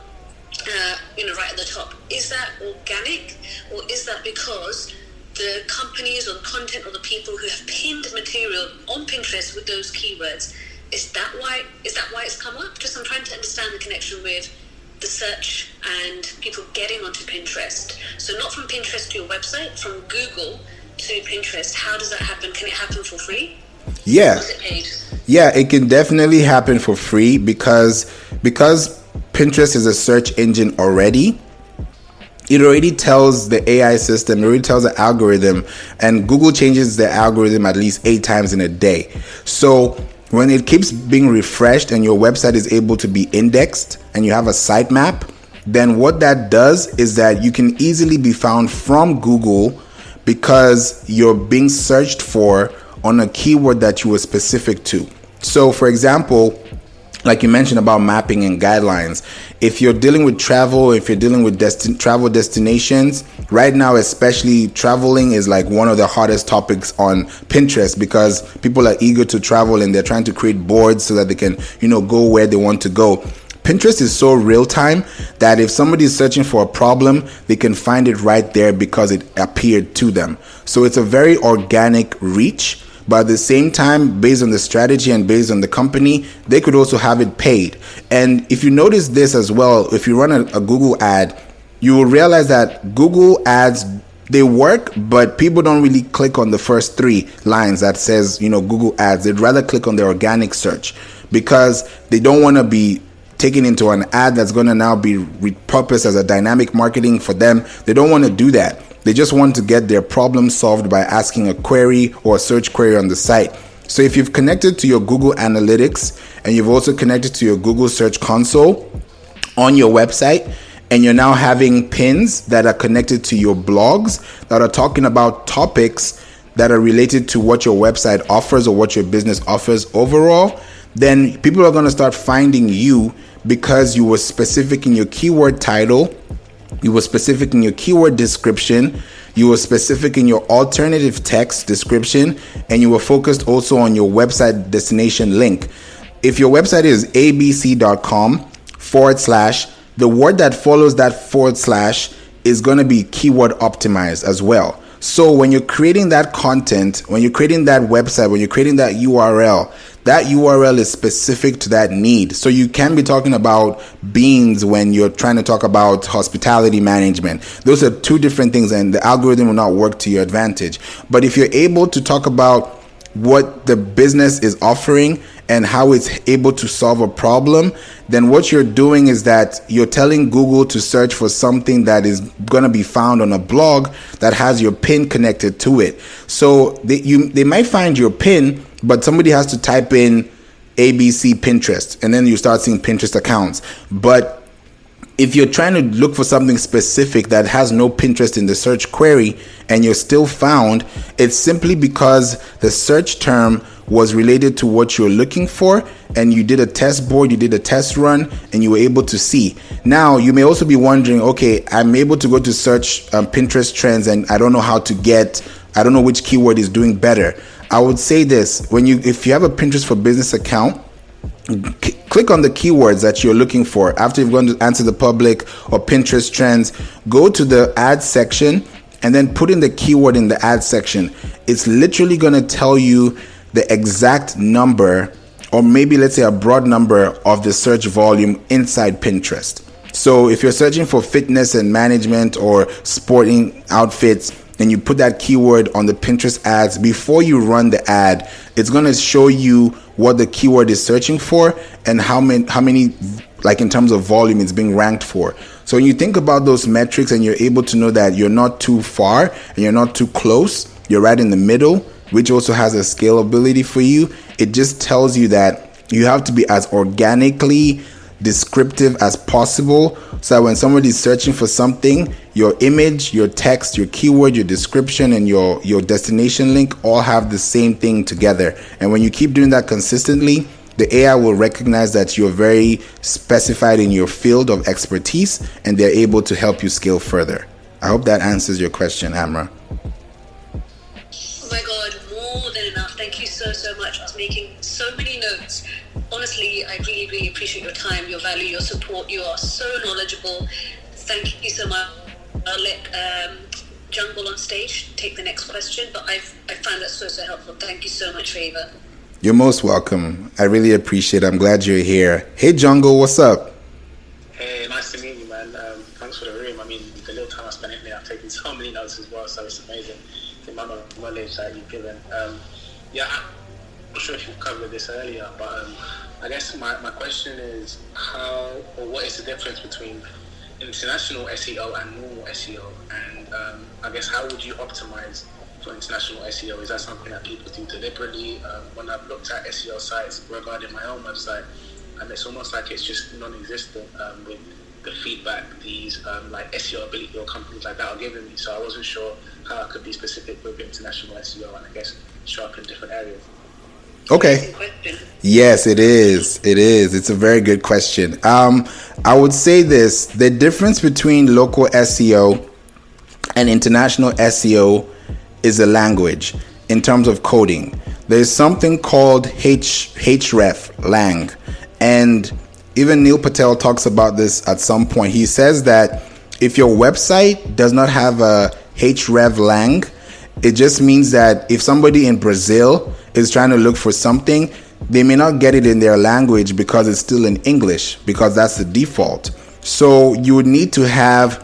Right at the top. Is that organic, or is that because the companies or the content or the people who have pinned material on Pinterest with those keywords, is that why it's come up? Just I'm trying to understand the connection with the search and people getting onto Pinterest. So not from Pinterest to your website, from Google to Pinterest. How does that happen? Can it happen for free? Yeah. Or is it paid? Yeah, it can definitely happen for free, because Pinterest is a search engine already. It already tells the AI system, it already tells the algorithm, and Google changes the algorithm at least 8 times in a day. So when it keeps being refreshed and your website is able to be indexed and you have a sitemap, then what that does is that you can easily be found from Google, because you're being searched for on a keyword that you were specific to. So for example, like you mentioned about mapping and guidelines, if you're dealing with travel, if you're dealing with travel destinations, right now especially, traveling is like one of the hottest topics on Pinterest, because people are eager to travel and they're trying to create boards so that they can, go where they want to go. Pinterest is so real time that if somebody is searching for a problem, they can find it right there because it appeared to them. So it's a very organic reach, But at the same time, based on the strategy and based on the company, they could also have it paid. And if you notice this as well, if you run a Google ad, you will realize that Google ads, they work, but people don't really click on the first 3 lines that says, Google ads. They'd rather click on the organic search because they don't want to be taken into an ad that's going to now be repurposed as a dynamic marketing for them. They don't want to do that. They just want to get their problem solved by asking a query or a search query on the site. So if you've connected to your Google Analytics and you've also connected to your Google Search Console on your website, and you're now having pins that are connected to your blogs that are talking about topics that are related to what your website offers or what your business offers overall, then people are going to start finding you because you were specific in your keyword title, you were specific in your keyword description, you were specific in your alternative text description, and you were focused also on your website destination link. If your website is abc.com/, the word that follows that / is going to be keyword optimized as well. So when you're creating that content, when you're creating that website, when you're creating that URL is specific to that need. So you can be talking about beans when you're trying to talk about hospitality management. Those are 2 different things, and the algorithm will not work to your advantage. But if you're able to talk about what the business is offering and how it's able to solve a problem, then what you're doing is that you're telling Google to search for something that is going to be found on a blog that has your pin connected to it. So they might find your pin, but somebody has to type in ABC Pinterest, and then you start seeing Pinterest accounts. But if you're trying to look for something specific that has no Pinterest in the search query and you're still found, it's simply because the search term was related to what you're looking for, and you did a test board, you did a test run, and you were able to see. Now, you may also be wondering, okay, I'm able to go to search Pinterest trends, and I don't know which keyword is doing better. I would say this, if you have a Pinterest for Business account, click on the keywords that you're looking for. After you've gone to Answer the Public or Pinterest Trends, go to the ad section and then put in the keyword in the ad section. It's literally going to tell you the exact number, or maybe let's say a broad number of the search volume inside Pinterest. So if you're searching for fitness and management or sporting outfits, and you put that keyword on the Pinterest ads, before you run the ad, it's going to show you what the keyword is searching for and how many, like in terms of volume, it's being ranked for. So when you think about those metrics and you're able to know that you're not too far and you're not too close, you're right in the middle, which also has a scalability for you, it just tells you that you have to be as organically descriptive as possible, so that when somebody's searching for something, your image, your text, your keyword, your description, and your destination link all have the same thing together. And when you keep doing that consistently, the AI will recognize that you're very specified in your field of expertise, and they're able to help you scale further. I hope that answers your question, Amra. Oh my God, more than enough. Thank you so much. I was making so many notes. Honestly, I really appreciate your time, your value, your support. You are so knowledgeable. Thank you so much. I'll let Jungle on stage take the next question, but I found that so helpful. Thank you so much, Favor. You're most welcome. I really appreciate it. I'm glad you're here. Hey, Jungle, what's up? Hey, nice to meet you, man. Thanks for the room. I mean, the little time I spent in there, I've taken so many notes as well, so it's amazing the amount of knowledge that you've given. I'm not sure if you've covered this earlier, but I guess my question is what is the difference between international SEO and normal SEO? And I guess how would you optimize for international SEO? Is that something that people do deliberately? When I've looked at SEO sites regarding my own website, it's almost like it's just non-existent with the feedback these like SEO ability or companies like that are giving me. So I wasn't sure how I could be specific with international SEO and I guess show up in different areas. Okay. Yes, it is. It's a very good question. I would say this: the difference between local SEO and international SEO is the language in terms of coding. There's something called href lang, and even Neil Patel talks about this at some point. He says that if your website does not have a href lang, It just means that if somebody in Brazil is trying to look for something, they may not get it in their language because it's still in English, because that's the default. So you would need to have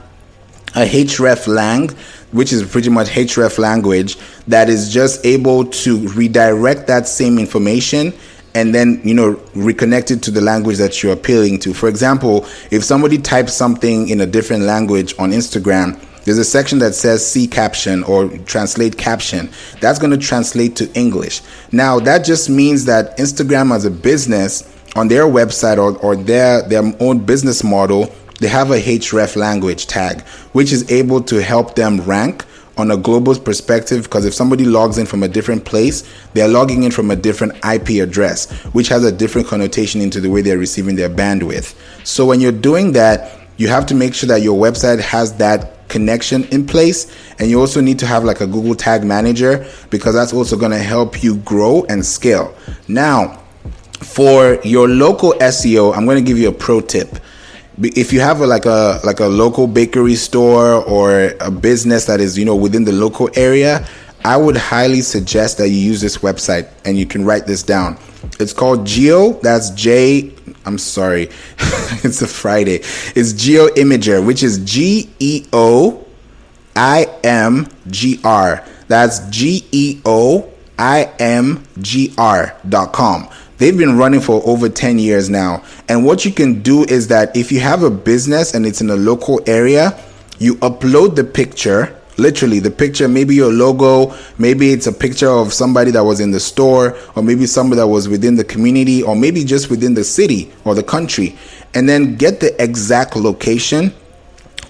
a hreflang, which is pretty much href language, that is just able to redirect that same information and then, reconnect it to the language that you're appealing to. For example, if somebody types something in a different language on Instagram, there's a section that says see caption or translate caption. That's going to translate to English. Now, that just means that Instagram as a business on their website or their own business model, they have a href language tag, which is able to help them rank on a global perspective, because if somebody logs in from a different place, they're logging in from a different IP address, which has a different connotation into the way they're receiving their bandwidth. So when you're doing that, you have to make sure that your website has that connection in place, and you also need to have like a Google Tag Manager, because that's also going to help you grow and scale. Now, for your local SEO, I'm going to give you a pro tip. If you have a local bakery store or a business that is within the local area, I would highly suggest that you use this website, and you can write this down. It's called Geo. That's I'm sorry, it's a Friday. It's Geo Imager, which is GeoImgr. That's GeoImgr.com. They've been running for over 10 years now. And what you can do is that if you have a business and it's in a local area, you upload the picture. Literally the picture, maybe your logo, maybe it's a picture of somebody that was in the store, or maybe somebody that was within the community, or maybe just within the city or the country, and then get the exact location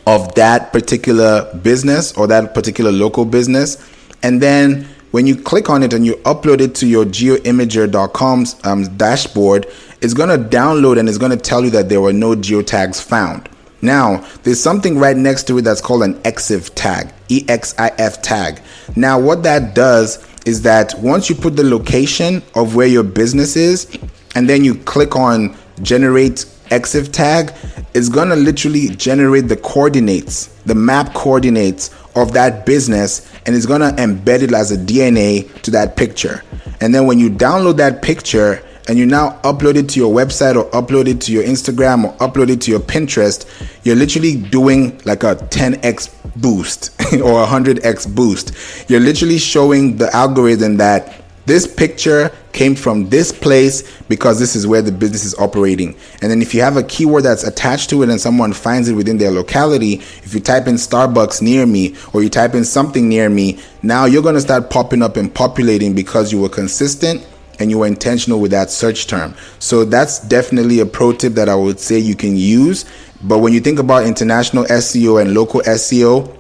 of that particular business or that particular local business. And then when you click on it and you upload it to your geoimager.com's dashboard, it's going to download and it's going to tell you that there were no geotags found. Now, there's something right next to it that's called an EXIF tag, EXIF tag. Now, what that does is that once you put the location of where your business is, and then you click on generate EXIF tag, it's going to literally generate the coordinates, the map coordinates of that business, and it's going to embed it as a DNA to that picture. And then when you download that picture, and you now upload it to your website or upload it to your Instagram or upload it to your Pinterest, you're literally doing like a 10x boost or a 100x boost. You're literally showing the algorithm that this picture came from this place because this is where the business is operating. And then if you have a keyword that's attached to it and someone finds it within their locality, if you type in Starbucks near me or you type in something near me, now you're going to start popping up and populating because you were consistent and you were intentional with that search term. So that's definitely a pro tip that I would say you can use. But when you think about international SEO and local SEO,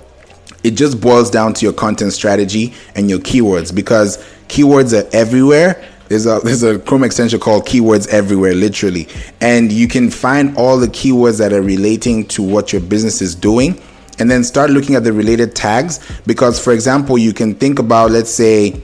it just boils down to your content strategy and your keywords, because keywords are everywhere. There's a Chrome extension called Keywords Everywhere, literally. And you can find all the keywords that are relating to what your business is doing, and then start looking at the related tags. Because, for example, you can think about, let's say,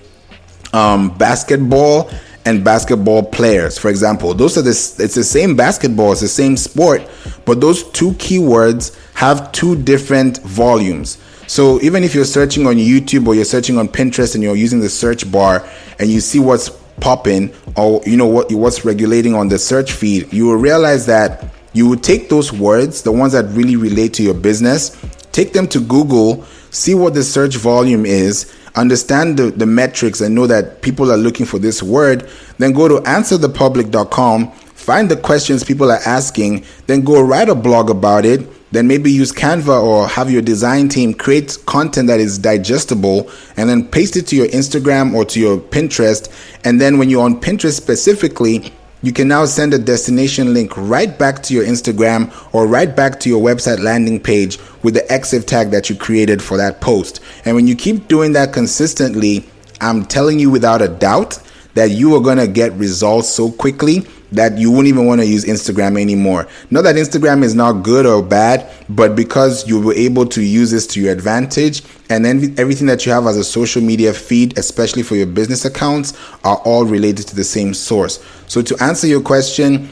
basketball and basketball players, for example. It's the same basketball, it's the same sport, but those two keywords have two different volumes. So even if you're searching on YouTube or you're searching on Pinterest and you're using the search bar and you see what's popping or what's regulating on the search feed, you will realize that you would take those words, the ones that really relate to your business, take them to Google, see what the search volume is, understand the metrics and know that people are looking for this word, then go to answerthepublic.com, find the questions people are asking, then go write a blog about it, then maybe use Canva or have your design team create content that is digestible and then paste it to your Instagram or to your Pinterest. And then when you're on Pinterest specifically, you can now send a destination link right back to your Instagram or right back to your website landing page with the EXIF tag that you created for that post. And when you keep doing that consistently, I'm telling you without a doubt that you are going to get results so quickly that you won't even want to use Instagram anymore. Not that Instagram is not good or bad, but because you were able to use this to your advantage, and then everything that you have as a social media feed, especially for your business accounts, are all related to the same source. So to answer your question,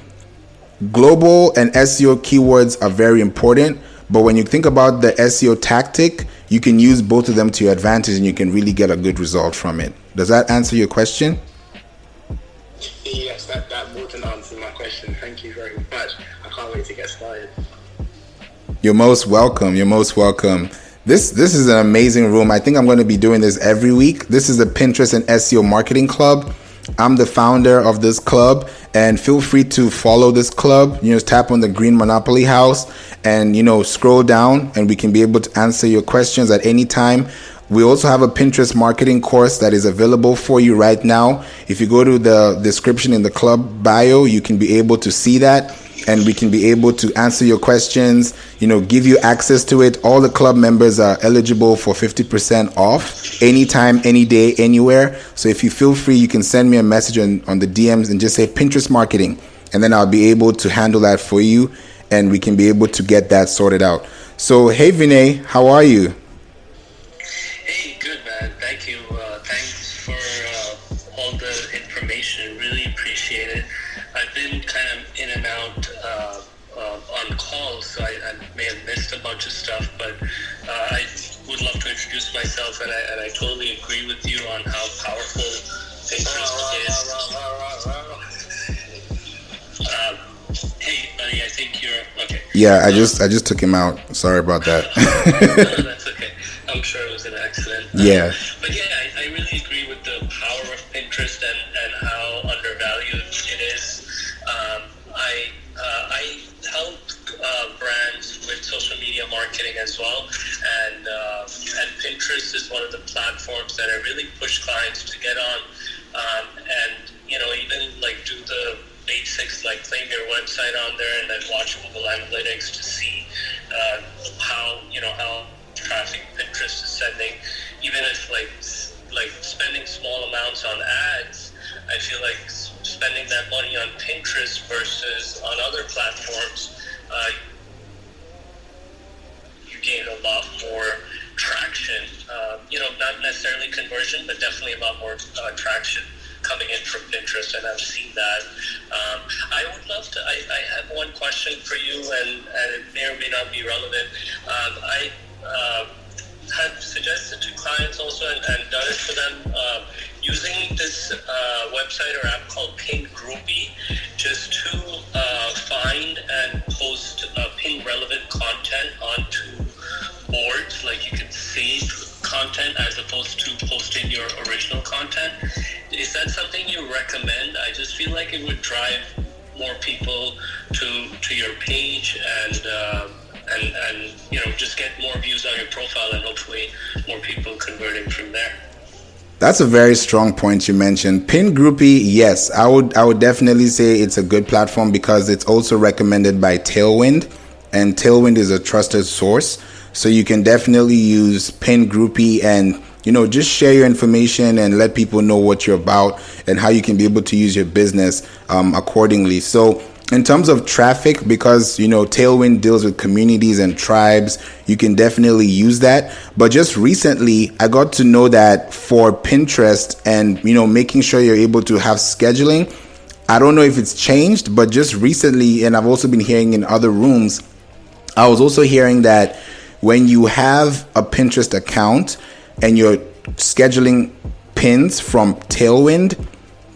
global and SEO keywords are very important, But when you think about the SEO tactic, you can use both of them to your advantage and you can really get a good result from it. Does that answer your question? Yes, that more than answered my question. Thank you very much. I can't wait to get started. You're most welcome. You're most welcome. This is an amazing room. I think I'm going to be doing this every week. This is the Pinterest and SEO Marketing Club. I'm the founder of this club, and feel free to follow this club. Just tap on the green Monopoly house and, scroll down, and we can be able to answer your questions at any time. We also have a Pinterest marketing course that is available for you right now. If you go to the description in the club bio, you can be able to see that, and we can be able to answer your questions, give you access to it. All the club members are eligible for 50% off anytime, any day, anywhere. So if you feel free, you can send me a message on the DMs and just say Pinterest marketing, and then I'll be able to handle that for you, and we can be able to get that sorted out. So, hey Vinay, how are you? Hey, good man. Thank you. Thanks for all the information. Really appreciate it. I've been kind of in and out on calls, so I may have missed a bunch of stuff, but I would love to introduce myself, and I totally agree with you on how powerful Pinterest is. Hey, buddy, I think you're okay. Yeah, I just took him out. Sorry about that. No, that's okay. I'm sure it was an accident. Yeah. But yeah, I really agree with the power of Pinterest and how undervalued it is. I help brands with social media marketing as well, and Pinterest is one of the platforms that I really push clients to get on, and even like do the basics, like claim your website on there and then watch Google Analytics to see how traffic Pinterest is sending. Even if like spending small amounts on ads, I feel like spending that money on Pinterest versus on other platforms, you gain a lot more traction. Not necessarily conversion, but definitely a lot more traction coming in from Pinterest, and I've seen that. I would love to, I have one question for you, and it may or may not be relevant. I had suggested to clients also and done it for them using this website or app called Pin Groupie, just to find and post pin relevant content onto boards, like you can save content as opposed to posting your original content. Is that something you recommend? I just feel like it would drive more people to your page and just get more views on your profile, and hopefully more people converting from there. That's a very strong point you mentioned. Pin Groupie, yes, I would definitely say it's a good platform because it's also recommended by Tailwind, and Tailwind is a trusted source. So you can definitely use Pin Groupie and just share your information and let people know what you're about and how you can be able to use your business accordingly. So in terms of traffic, because Tailwind deals with communities and tribes, you can definitely use that. But just recently, I got to know that for Pinterest and making sure you're able to have scheduling, I don't know if it's changed, but just recently, and I've also been hearing in other rooms, I was also hearing that when you have a Pinterest account and you're scheduling pins from Tailwind,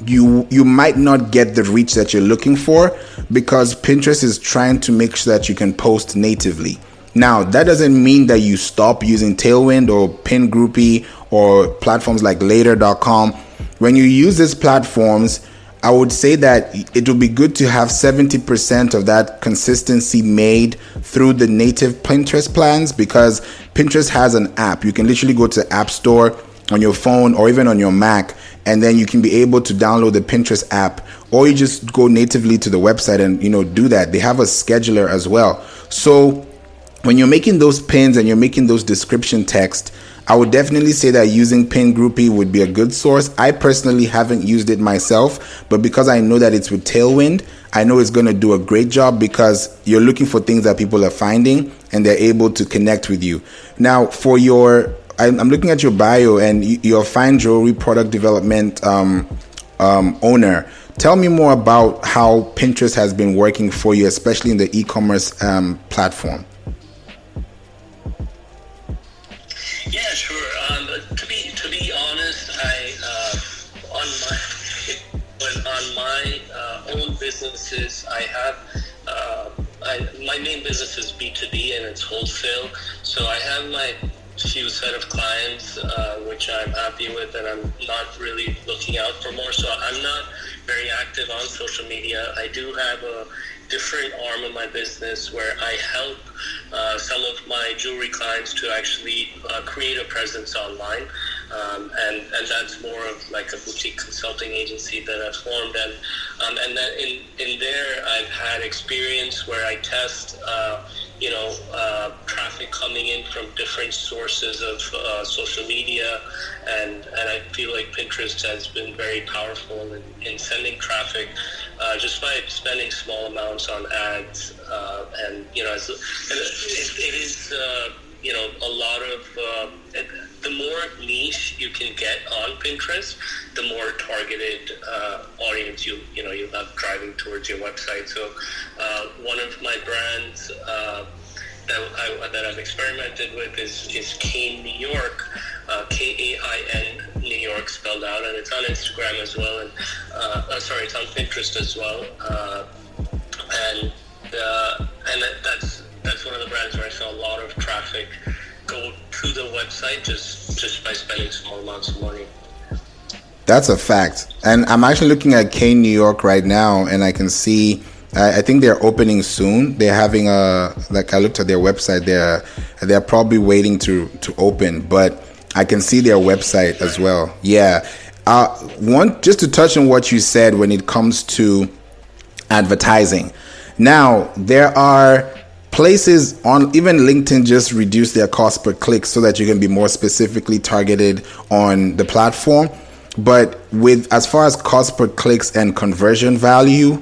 you might not get the reach that you're looking for because Pinterest is trying to make sure that you can post natively. Now, that doesn't mean that you stop using Tailwind or Pin Groupie or platforms like Later.com. When you use these platforms, I would say that it would be good to have 70% of that consistency made through the native Pinterest plans, because Pinterest has an app. You can literally go to the App Store on your phone or even on your Mac, and then you can be able to download the Pinterest app, or you just go natively to the website and do that. They have a scheduler as well. So when you're making those pins and you're making those description text, I would definitely say that using Pin Groupie would be a good source. I personally haven't used it myself, but because I know that it's with Tailwind, I know it's going to do a great job because you're looking for things that people are finding and they're able to connect with you. Now, for I'm looking at your bio, and you're a fine jewelry product development owner. Tell me more about how Pinterest has been working for you, especially in the e-commerce platform. businesses. My main business is B2B and it's wholesale. So I have my few set of clients, which I'm happy with, and I'm not really looking out for more. So I'm not very active on social media. I do have a different arm of my business where I help some of my jewelry clients to actually create a presence online. And that's more of like a boutique consulting agency that I've formed, and then in there I've had experience where I test traffic coming in from different sources of social media, and I feel like Pinterest has been very powerful in sending traffic just by spending small amounts on ads, and it is a lot of the more niche you can get on Pinterest, the more targeted audience you'll have driving towards your website. So one of my brands that I've experimented with is Kain New York, Kain New York spelled out, and it's on Instagram as well, and it's on Pinterest as well, and that's one of the brands where I saw a lot of traffic go to the website just by spending small amounts of money. That's a fact. And I'm actually looking at Kain New York right now, and I can see, I think they're opening soon. They're having I looked at their website, they're probably waiting to open, but I can see their website as well. Yeah. Just to touch on what you said when it comes to advertising. Now, there are places on, even LinkedIn just reduced their cost per click so that you can be more specifically targeted on the platform. But as far as cost per clicks and conversion value,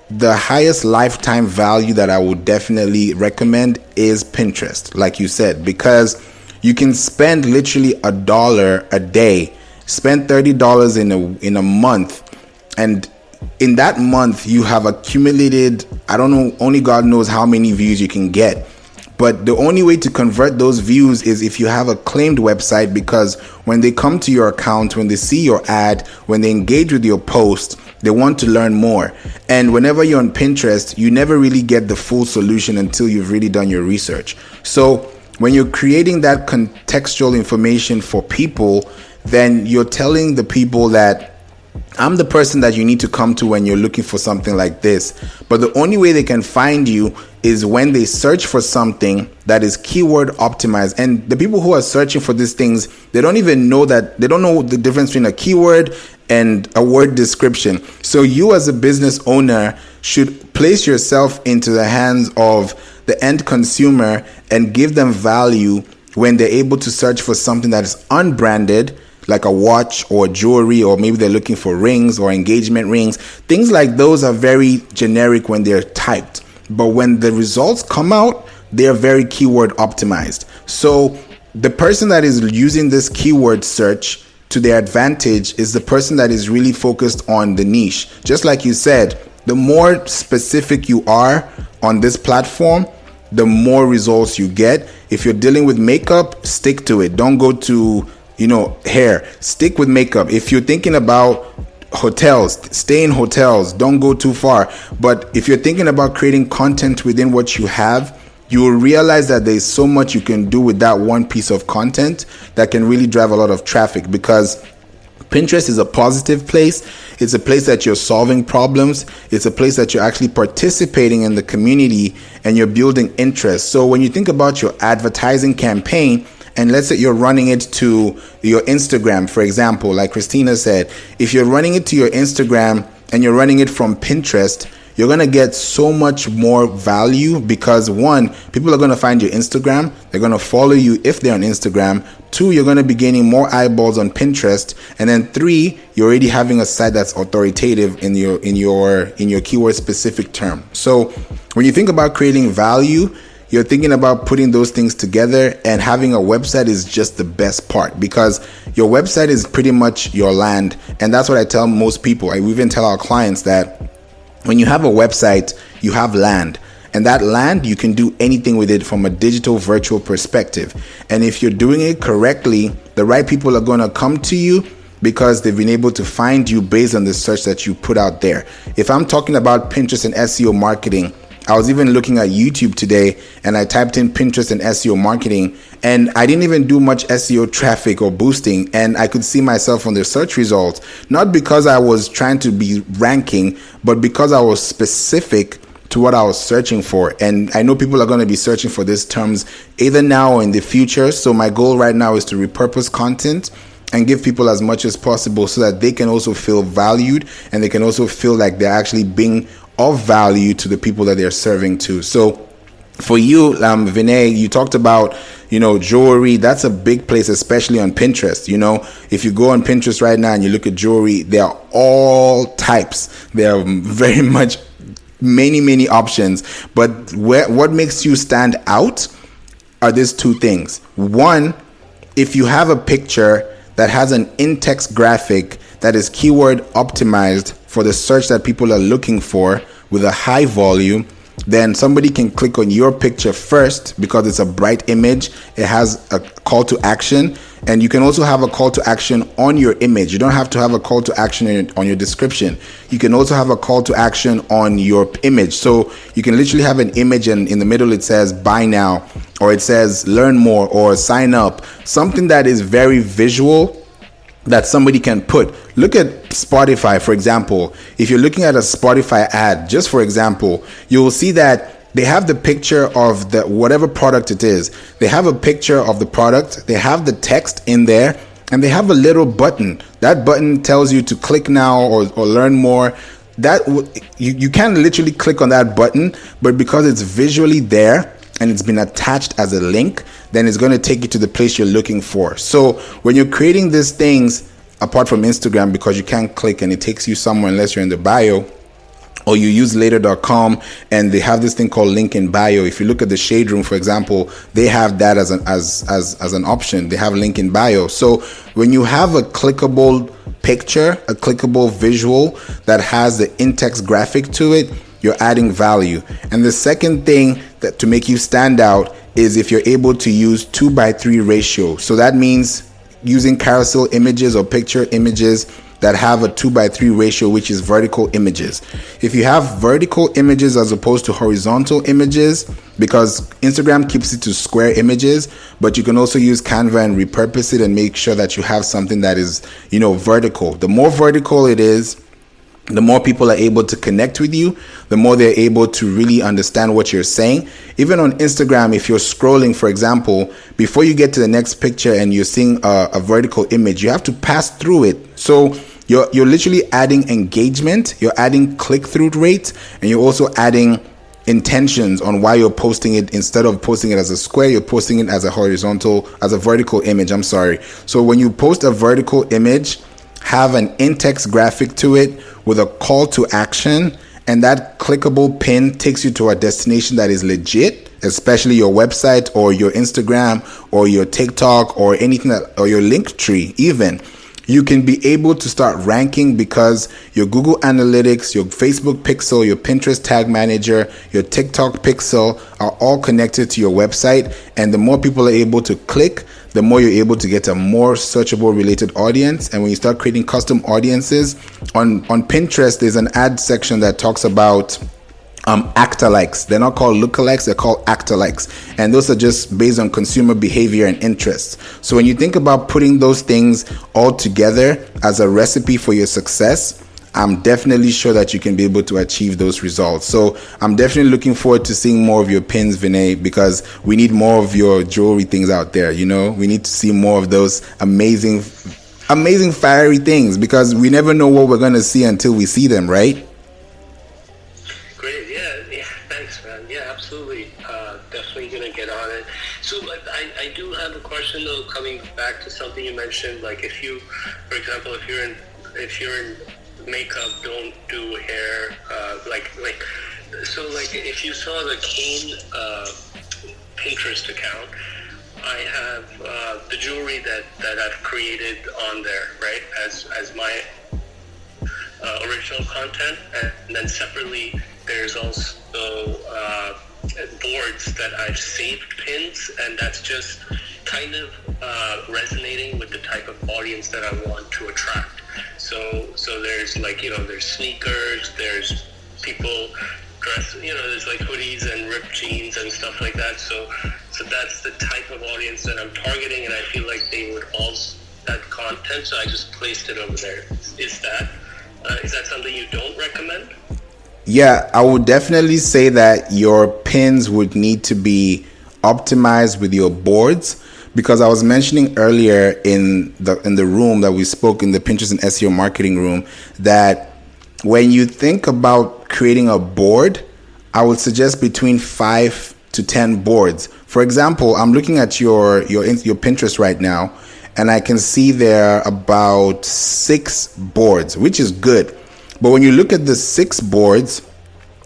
the highest lifetime value that I would definitely recommend is Pinterest, like you said, because you can spend literally $1 a day, spend $30 in a month, and in that month you have accumulated, I don't know, only God knows how many views you can get. But the only way to convert those views is if you have a claimed website, because when they come to your account, when they see your ad, when they engage with your post, they want to learn more. And whenever you're on Pinterest, you never really get the full solution until you've really done your research. So when you're creating that contextual information for people, then you're telling the people that I'm the person that you need to come to when you're looking for something like this. But the only way they can find you is when they search for something that is keyword optimized. And the people who are searching for these things, they don't even know that, they don't know the difference between a keyword and a word description. So you as a business owner should place yourself into the hands of the end consumer and give them value when they're able to search for something that is unbranded, like a watch or jewelry, or maybe they're looking for rings or engagement rings. Things like those are very generic when they're typed. But when the results come out, they're very keyword optimized. So the person that is using this keyword search to their advantage is the person that is really focused on the niche. Just like you said, the more specific you are on this platform, the more results you get. If you're dealing with makeup, stick to it. Don't go to hair. Stick with makeup. If you're thinking about hotels, stay in hotels. Don't go too far. But if you're thinking about creating content within what you have, you will realize that there's so much you can do with that one piece of content that can really drive a lot of traffic, because Pinterest is a positive place. It's a place that you're solving problems. It's a place that you're actually participating in the community and you're building interest. So when you think about your advertising campaign, and let's say you're running it to your Instagram, for example, like Christina said, if you're running it to your Instagram and you're running it from Pinterest, you're going to get so much more value, because one, people are going to find your Instagram. They're going to follow you if they're on Instagram. Two, you're going to be gaining more eyeballs on Pinterest. And then three, you're already having a site that's authoritative in your keyword specific term. So when you think about creating value, you're thinking about putting those things together, and having a website is just the best part, because your website is pretty much your land. And that's what I tell most people. I even tell our clients that when you have a website, you have land. And that land, you can do anything with it from a digital virtual perspective. And if you're doing it correctly, the right people are going to come to you. because they've been able to find you based on the search that you put out there. If I'm talking about Pinterest and SEO marketing, I was even looking at YouTube today and I typed in Pinterest and SEO marketing, and I didn't even do much SEO traffic or boosting, and I could see myself on the search results, not because I was trying to be ranking, but because I was specific to what I was searching for. And I know people are going to be searching for these terms either now or in the future. So my goal right now is to repurpose content and give people as much as possible so that they can also feel valued and they can also feel like they're actually being of value to the people that they're serving to. So for you, Vinay, you talked about, jewelry. That's a big place, especially on Pinterest. If you go on Pinterest right now and you look at jewelry, there are all types. There are very much many options. But what makes you stand out are these two things. One, if you have a picture that has an in-text graphic that is keyword optimized for the search that people are looking for with a high volume, then somebody can click on your picture first because it's a bright image. It has a call to action, and you can also have a call to action on your image. You don't have to have a call to action on your description. You can also have a call to action on your image. So you can literally have an image and in the middle it says buy now, or it says learn more, or sign up. Something that is very visual that somebody can put. Look at Spotify, for example. If you're looking at a Spotify ad, just for example, you will see that they have the picture of the whatever product it is. They have a picture of the product, they have the text in there, and they have a little button. That button tells you to click now or learn more. That you can literally click on that button, but because it's visually there and it's been attached as a link, then it's going to take you to the place you're looking for. So when you're creating these things, apart from Instagram, because you can't click and it takes you somewhere unless you're in the bio, or you use later.com and they have this thing called link in bio. If you look at the Shade Room, for example, they have that as an option. They have link in bio. So when you have a clickable picture, a clickable visual that has the in-text graphic to it, you're adding value. And the second thing that to make you stand out is if you're able to use 2:3 ratio. So that means using carousel images or picture images that have a 2:3 ratio, which is vertical images. If you have vertical images as opposed to horizontal images, because Instagram keeps it to square images, but you can also use Canva and repurpose it and make sure that you have something that is, vertical. The more vertical it is, the more people are able to connect with you, the more they're able to really understand what you're saying. Even on Instagram, if you're scrolling, for example, before you get to the next picture and you're seeing a vertical image, you have to pass through it. So you're literally adding engagement, you're adding click-through rate, and you're also adding intentions on why you're posting it. Instead of posting it as a square, you're posting it as a vertical image. So when you post a vertical image, have an in-text graphic to it with a call to action, and that clickable pin takes you to a destination that is legit, especially your website or your Instagram or your TikTok or anything or your link tree even. You can be able to start ranking because your Google Analytics, your Facebook Pixel, your Pinterest Tag Manager, your TikTok Pixel are all connected to your website. And the more people are able to click, the more you're able to get a more searchable related audience. And when you start creating custom audiences, on Pinterest, there's an ad section that talks about actor-likes. They're not called lookalikes, they're called actor-likes. And those are just based on consumer behavior and interests. So when you think about putting those things all together as a recipe for your success, I'm definitely sure that you can be able to achieve those results. So I'm definitely looking forward to seeing more of your pins, Vinay, because we need more of your jewelry things out there. We need to see more of those amazing fiery things, because we never know what we're going to see until we see them, right? Great, yeah, thanks, man. Yeah, absolutely. Definitely gonna get on it. So, I do have a question though, coming back to something you mentioned. Like, if you, for example, if you're in makeup, don't do hair. If you saw the Kane Pinterest account, I have the jewelry that I've created on there, right, as my original content, and then separately there's also boards that I've saved pins, and that's just kind of resonating with the type of audience that I want to attract. So there's like, there's sneakers, there's people dress, there's like hoodies and ripped jeans and stuff like that. So that's the type of audience that I'm targeting, and I feel like they would all that content. So I just placed it over there. Is that something you don't recommend? Yeah, I would definitely say that your pins would need to be optimized with your boards, because I was mentioning earlier in the room that we spoke in the Pinterest and SEO marketing room that when you think about creating a board, I would suggest between 5 to 10 boards. For example, I'm looking at your Pinterest right now, and I can see there about 6 boards, which is good. But when you look at the 6 boards,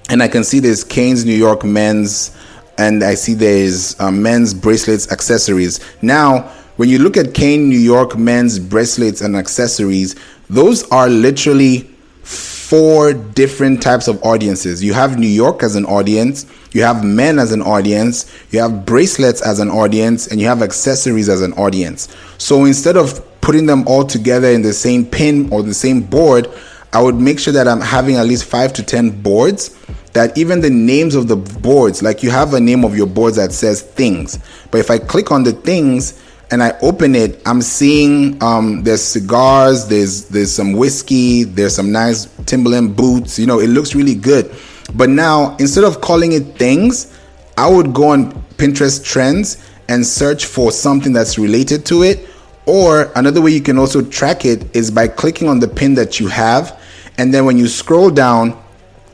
and I can see there's Cane's New York men's, and I see there's men's bracelets, accessories. Now, when you look at Cane New York men's bracelets and accessories, those are literally 4 different types of audiences. You have New York as an audience, you have men as an audience, you have bracelets as an audience, and you have accessories as an audience. So instead of putting them all together in the same pin or the same board, I would make sure that I'm having at least 5 to 10 boards, that even the names of the boards, like you have a name of your boards that says things, but if I click on the things and I open it, I'm seeing there's cigars, there's some whiskey, there's some nice Timberland boots, it looks really good. But now, instead of calling it things, I would go on Pinterest trends and search for something that's related to it. Or another way you can also track it is by clicking on the pin that you have, and then when you scroll down,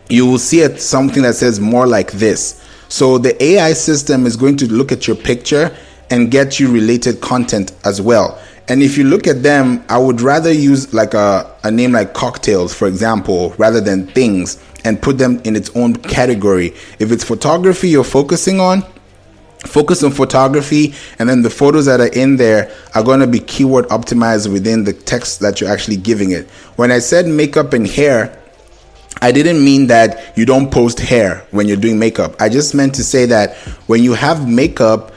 you will see something that says more like this. So the AI system is going to look at your picture and get you related content as well. And if you look at them, I would rather use like a name like cocktails, for example, rather than things, and put them in its own category. If it's photography you're focusing on, focus on photography, and then the photos that are in there are going to be keyword optimized within the text that you're actually giving it. When I said makeup and hair, I didn't mean that you don't post hair when you're doing makeup. I just meant to say that when you have makeup,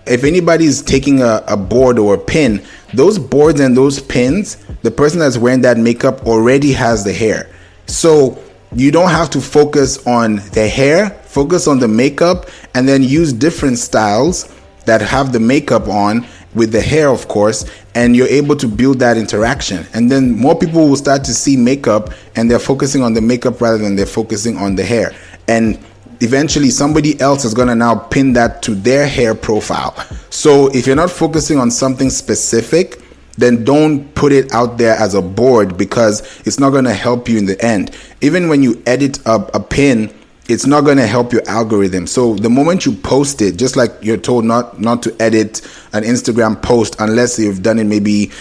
if anybody's taking a board or a pin, those boards and those pins, the person that's wearing that makeup already has the hair. So you don't have to focus on the hair, focus on the makeup, and then use different styles that have the makeup on with the hair, of course, and you're able to build that interaction. And then more people will start to see makeup, and they're focusing on the makeup rather than they're focusing on the hair. And eventually somebody else is going to now pin that to their hair profile. So if you're not focusing on something specific, then don't put it out there as a board, because it's not going to help you in the end. Even when you edit a pin, it's not going to help your algorithm. So the moment you post it, just like you're told not to edit an Instagram post unless you've done it maybe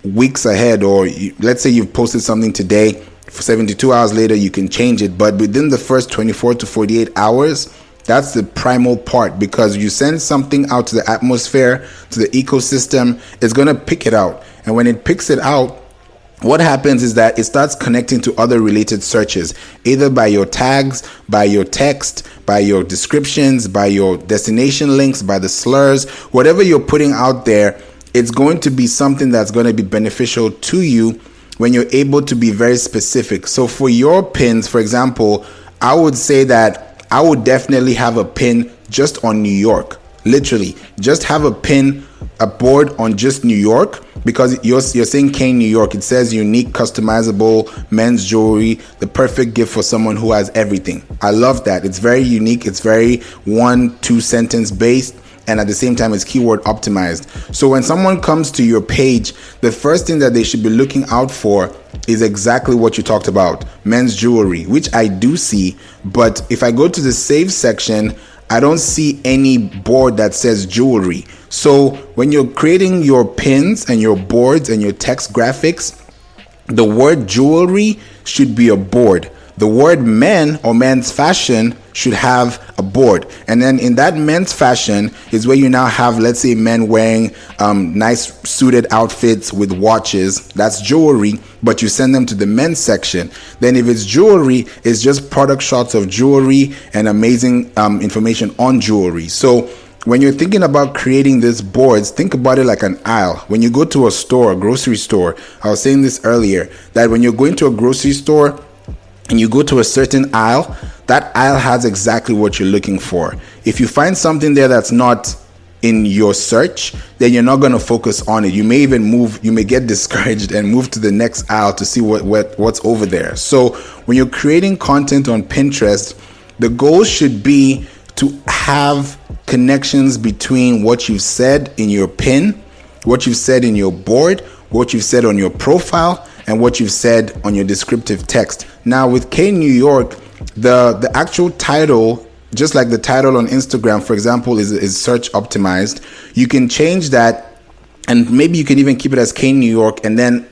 weeks ahead, or let's say you've posted something today, for 72 hours later you can change it. But within the first 24 to 48 hours, that's the primal part, because you send something out to the atmosphere, to the ecosystem, it's going to pick it out. And when it picks it out, what happens is that it starts connecting to other related searches, either by your tags, by your text, by your descriptions, by your destination links, by the slurs, whatever you're putting out there, it's going to be something that's going to be beneficial to you when you're able to be very specific. So for your pins, for example, I would say that I would definitely have a pin just on New York. Literally, just have a pin, a board on just New York, because you're saying Cane New York. It says unique, customizable men's jewelry, the perfect gift for someone who has everything. I love that. It's very unique. It's very 1-2 sentence based, and at the same time it's keyword optimized. So when someone comes to your page, the first thing that they should be looking out for is exactly what you talked about, men's jewelry, which I do see. But if I go to the save section, I don't see any board that says jewelry. So when you're creating your pins and your boards and your text graphics, the word jewelry should be a board. The word men or men's fashion should have a board. And then in that men's fashion is where you now have, let's say, men wearing nice suited outfits with watches. That's jewelry, but you send them to the men's section. Then if it's jewelry, it's just product shots of jewelry and amazing information on jewelry. So when you're thinking about creating these boards, think about it like an aisle. When you go to a store, a grocery store, I was saying this earlier, that when you're going to a grocery store and you go to a certain aisle, that aisle has exactly what you're looking for. If you find something there that's not in your search, then you're not going to focus on it. You may even you may get discouraged and move to the next aisle to see what's over there. So when you're creating content on Pinterest, the goal should be to have connections between what you've said in your pin, what you've said in your board, what you've said on your profile, and what you've said on your descriptive text. Now with K New York, the actual title, just like the title on Instagram, for example, is search optimized. You can change that, and maybe you can even keep it as K New York, and then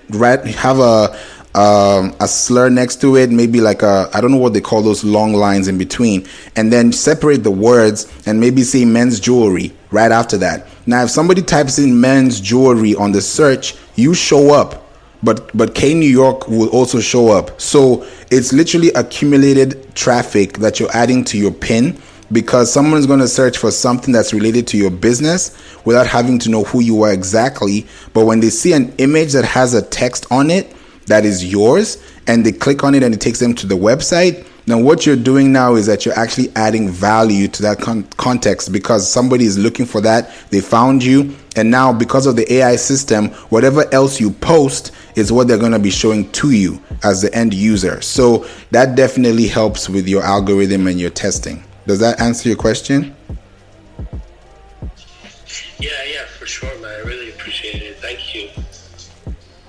have a slur next to it, maybe like I don't know what they call those long lines in between, and then separate the words and maybe say men's jewelry right after that. Now, if somebody types in men's jewelry on the search, you show up, but K New York will also show up. So it's literally accumulated traffic that you're adding to your pin, because someone's going to search for something that's related to your business without having to know who you are exactly. But when they see an image that has a text on it that is yours, and they click on it and it takes them to the website, now what you're doing now is that you're actually adding value to that context, because somebody is looking for that, they found you, and now because of the AI system, whatever else you post is what they're going to be showing to you as the end user. So that definitely helps with your algorithm and your testing. Does that answer your question? Yeah, for sure, man. I really appreciate it. Thank you.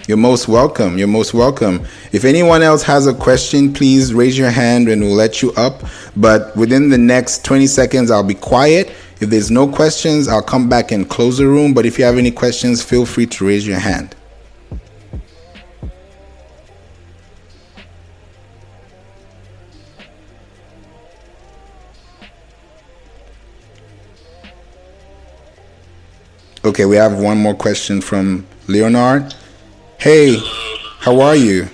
You're most welcome. You're most welcome. If anyone else has a question, please raise your hand and we'll let you up. But within the next 20 seconds, I'll be quiet. If there's no questions, I'll come back and close the room. But if you have any questions, feel free to raise your hand. Okay, we have one more question from Leonard. Hey, Hello. how are you?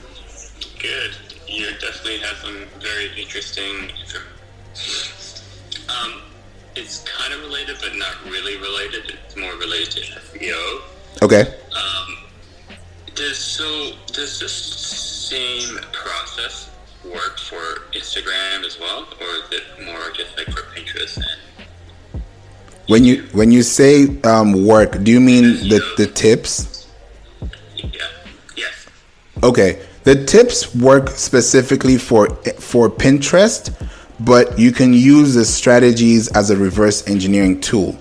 Good. You definitely have some very interesting. It's kind of related, but not really related. It's more related to SEO. Okay. Does this same process work for Instagram as well, or is it more just like for Pinterest? When you say work, do you mean the tips? Yeah. Yes. Okay. The tips work specifically for Pinterest, but you can use the strategies as a reverse engineering tool.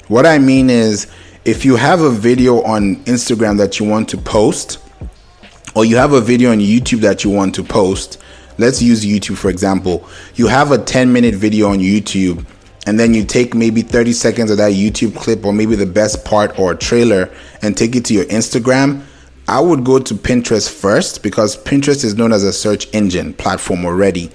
What I mean is, if you have a video on Instagram that you want to post, or you have a video on YouTube that you want to post, let's use YouTube for example. You have a 10-minute video on YouTube, and then you take maybe 30 seconds of that YouTube clip, or maybe the best part or a trailer, and take it to your Instagram. I would go to Pinterest first, because Pinterest is known as a search engine platform already.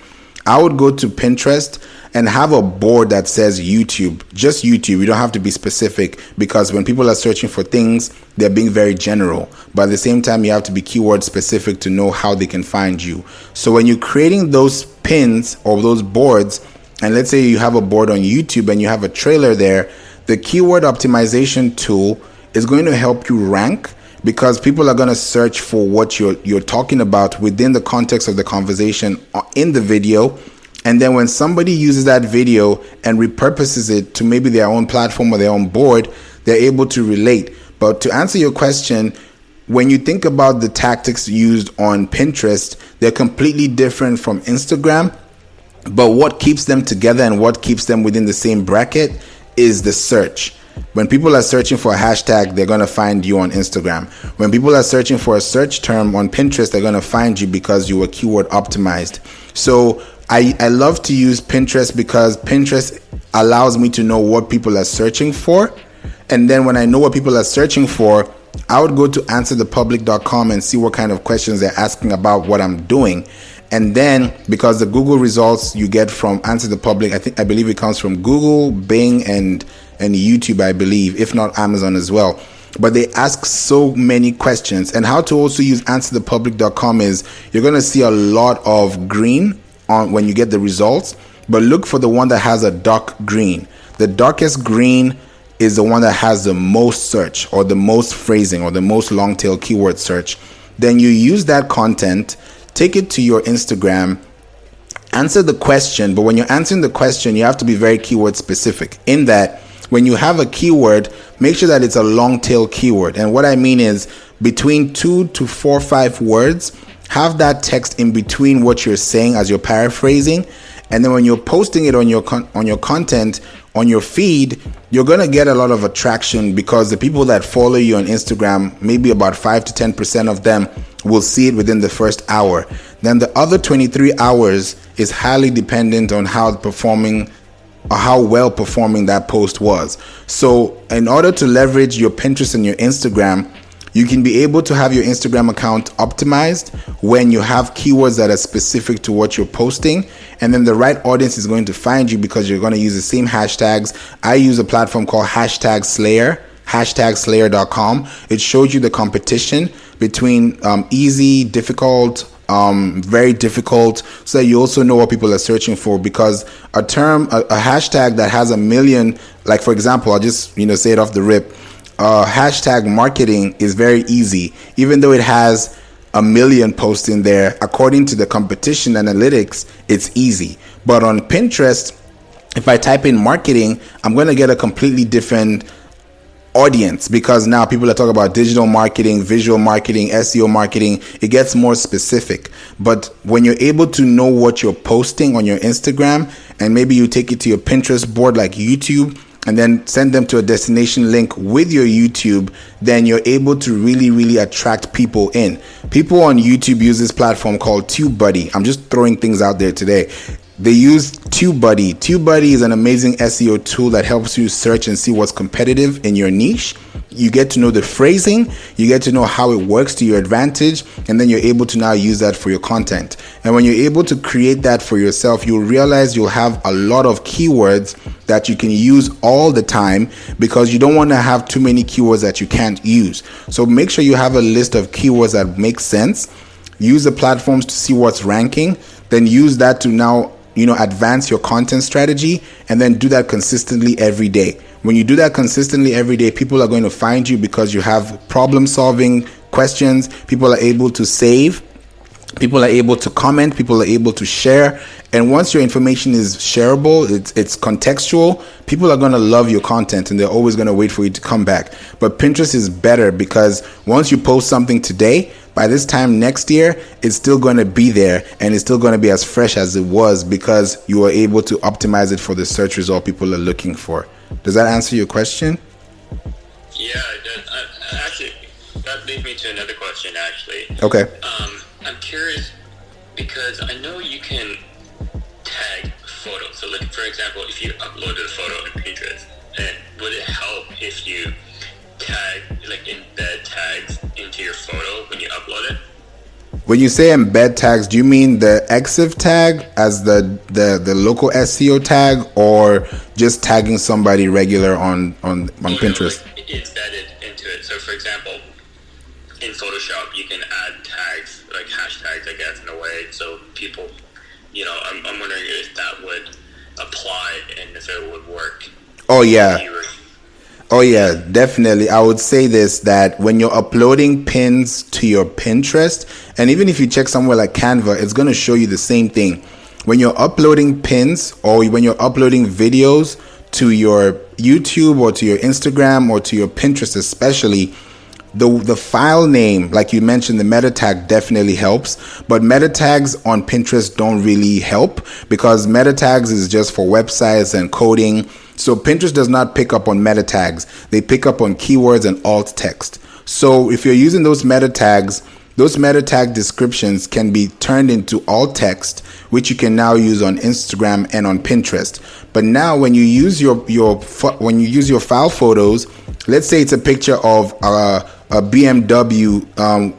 I would go to Pinterest and have a board that says YouTube, just YouTube. You don't have to be specific, because when people are searching for things, they're being very general. But at the same time, you have to be keyword specific to know how they can find you. So when you're creating those pins or those boards, and let's say you have a board on YouTube and you have a trailer there, the keyword optimization tool is going to help you rank, because people are going to search for what you're talking about within the context of the conversation in the video. And then when somebody uses that video and repurposes it to maybe their own platform or their own board, they're able to relate. But to answer your question, when you think about the tactics used on Pinterest, they're completely different from Instagram. But what keeps them together and what keeps them within the same bracket is the search. When people are searching for a hashtag, they're going to find you on Instagram. When people are searching for a search term on Pinterest, they're going to find you because you were keyword optimized. So I love to use Pinterest, because Pinterest allows me to know what people are searching for. And then when I know what people are searching for, I would go to answerthepublic.com and see what kind of questions they're asking about what I'm doing. And then, because the Google results you get from Answer the Public, I believe it comes from Google, Bing, and YouTube, I believe, if not Amazon as well. But they ask so many questions. And how to also use answerthepublic.com is, you're going to see a lot of green on when you get the results, but look for the one that has a dark green. the darkest green is the one that has the most search or the most phrasing or the most long tail keyword search. Then you use that content, take it to your Instagram, answer the question. But when you're answering the question, you have to be very keyword specific, in that when you have a keyword, make sure that it's a long tail keyword. And what I mean is between 2 to 4 or 5 words, have that text in between what you're saying as you're paraphrasing. And then when you're posting it on your content, on your feed, you're going to get a lot of attraction, because the people that follow you on Instagram, maybe about 5 to 10% of them will see it within the first hour. Then the other 23 hours is highly dependent on how well performing that post was. So in order to leverage your Pinterest and your Instagram, you can be able to have your Instagram account optimized when you have keywords that are specific to what you're posting, and then the right audience is going to find you because you're going to use the same hashtags. I use a platform called #Slayer, #slayer.com. It shows you the competition between easy, difficult, very difficult, so that you also know what people are searching for. Because a hashtag that has 1 million, like for example, I'll just say it off the rip, hashtag marketing is very easy, even though it has 1 million posts in there. According to the competition analytics, it's easy. But on Pinterest, if I type in marketing, I'm going to get a completely different audience, because now people are talking about digital marketing, visual marketing, SEO marketing. It gets more specific. But when you're able to know what you're posting on your Instagram, and maybe you take it to your Pinterest board like YouTube, and then send them to a destination link with your YouTube, then you're able to really, really attract people in. People on YouTube use this platform called TubeBuddy. I'm just throwing things out there today. They use TubeBuddy. TubeBuddy is an amazing SEO tool that helps you search and see what's competitive in your niche. You get to know the phrasing, you get to know how it works to your advantage, and then you're able to now use that for your content. And when you're able to create that for yourself, you'll realize you'll have a lot of keywords that you can use all the time, because you don't want to have too many keywords that you can't use. So make sure you have a list of keywords that make sense. Use the platforms to see what's ranking, then use that to now advance your content strategy, and then do that consistently every day. When you do that consistently every day, people are going to find you because you have problem solving questions. People are able to save, people are able to comment, people are able to share. And once your information is shareable, it's contextual, people are going to love your content, and they're always going to wait for you to come back. But Pinterest is better, because once you post something today, by this time next year, it's still going to be there, and it's still going to be as fresh as it was, because you were able to optimize it for the search result people are looking for. Does that answer your question? Yeah, it does. Actually, that leads me to another question, actually. Okay. I'm curious, because I know you can tag photos. So, like, for example, if you uploaded a photo to Pinterest, and would it help if you embed tags into your photo when you upload it? When you say embed tags, do you mean the EXIF tag as the local SEO tag, or just tagging somebody regular on Pinterest? Like embedded into it. So, for example, in Photoshop, you can add tags, like hashtags, I guess, in a way. So people, I'm wondering if that would apply and if it would work. Oh, yeah. Oh yeah, definitely. I would say this, that when you're uploading pins to your Pinterest, and even if you check somewhere like Canva, it's going to show you the same thing. When you're uploading pins, or when you're uploading videos to your YouTube or to your Instagram or to your Pinterest especially, the file name, like you mentioned, the meta tag definitely helps, but meta tags on Pinterest don't really help, because meta tags is just for websites and coding. So Pinterest does not pick up on meta tags. They pick up on keywords and alt text. So if you're using those meta tags, those meta tag descriptions can be turned into alt text, which you can now use on Instagram and on Pinterest. But now when you use your file photos, let's say it's a picture of a BMW,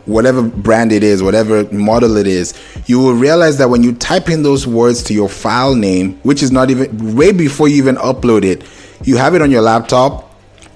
whatever brand it is, whatever model it is, you will realize that when you type in those words to your file name, which is not even way before you even upload it, you have it on your laptop,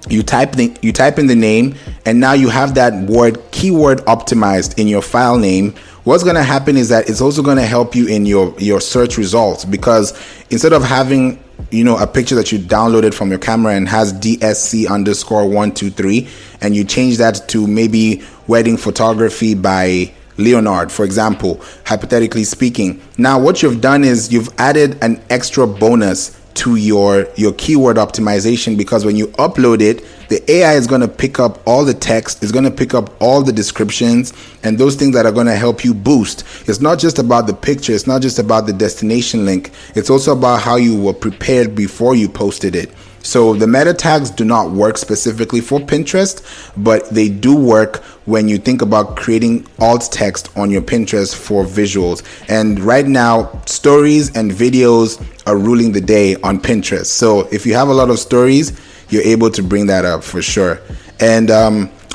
you type in the name, and now you have that word keyword optimized in your file name, what's going to happen is that it's also going to help you in your search results, because instead of having a picture that you downloaded from your camera and has DSC_123, and you change that to maybe wedding photography by Leonard, for example, hypothetically speaking. Now what you've done is you've added an extra bonus to your keyword optimization, because when you upload it, the AI is going to pick up all the text, it's going to pick up all the descriptions and those things that are going to help you boost. It's not just about the picture, it's not just about the destination link, it's also about how you were prepared before you posted it. So the meta tags do not work specifically for Pinterest, but they do work when you think about creating alt text on your Pinterest for visuals. And right now, stories and videos are ruling the day on Pinterest. So if you have a lot of stories, you're able to bring that up for sure. And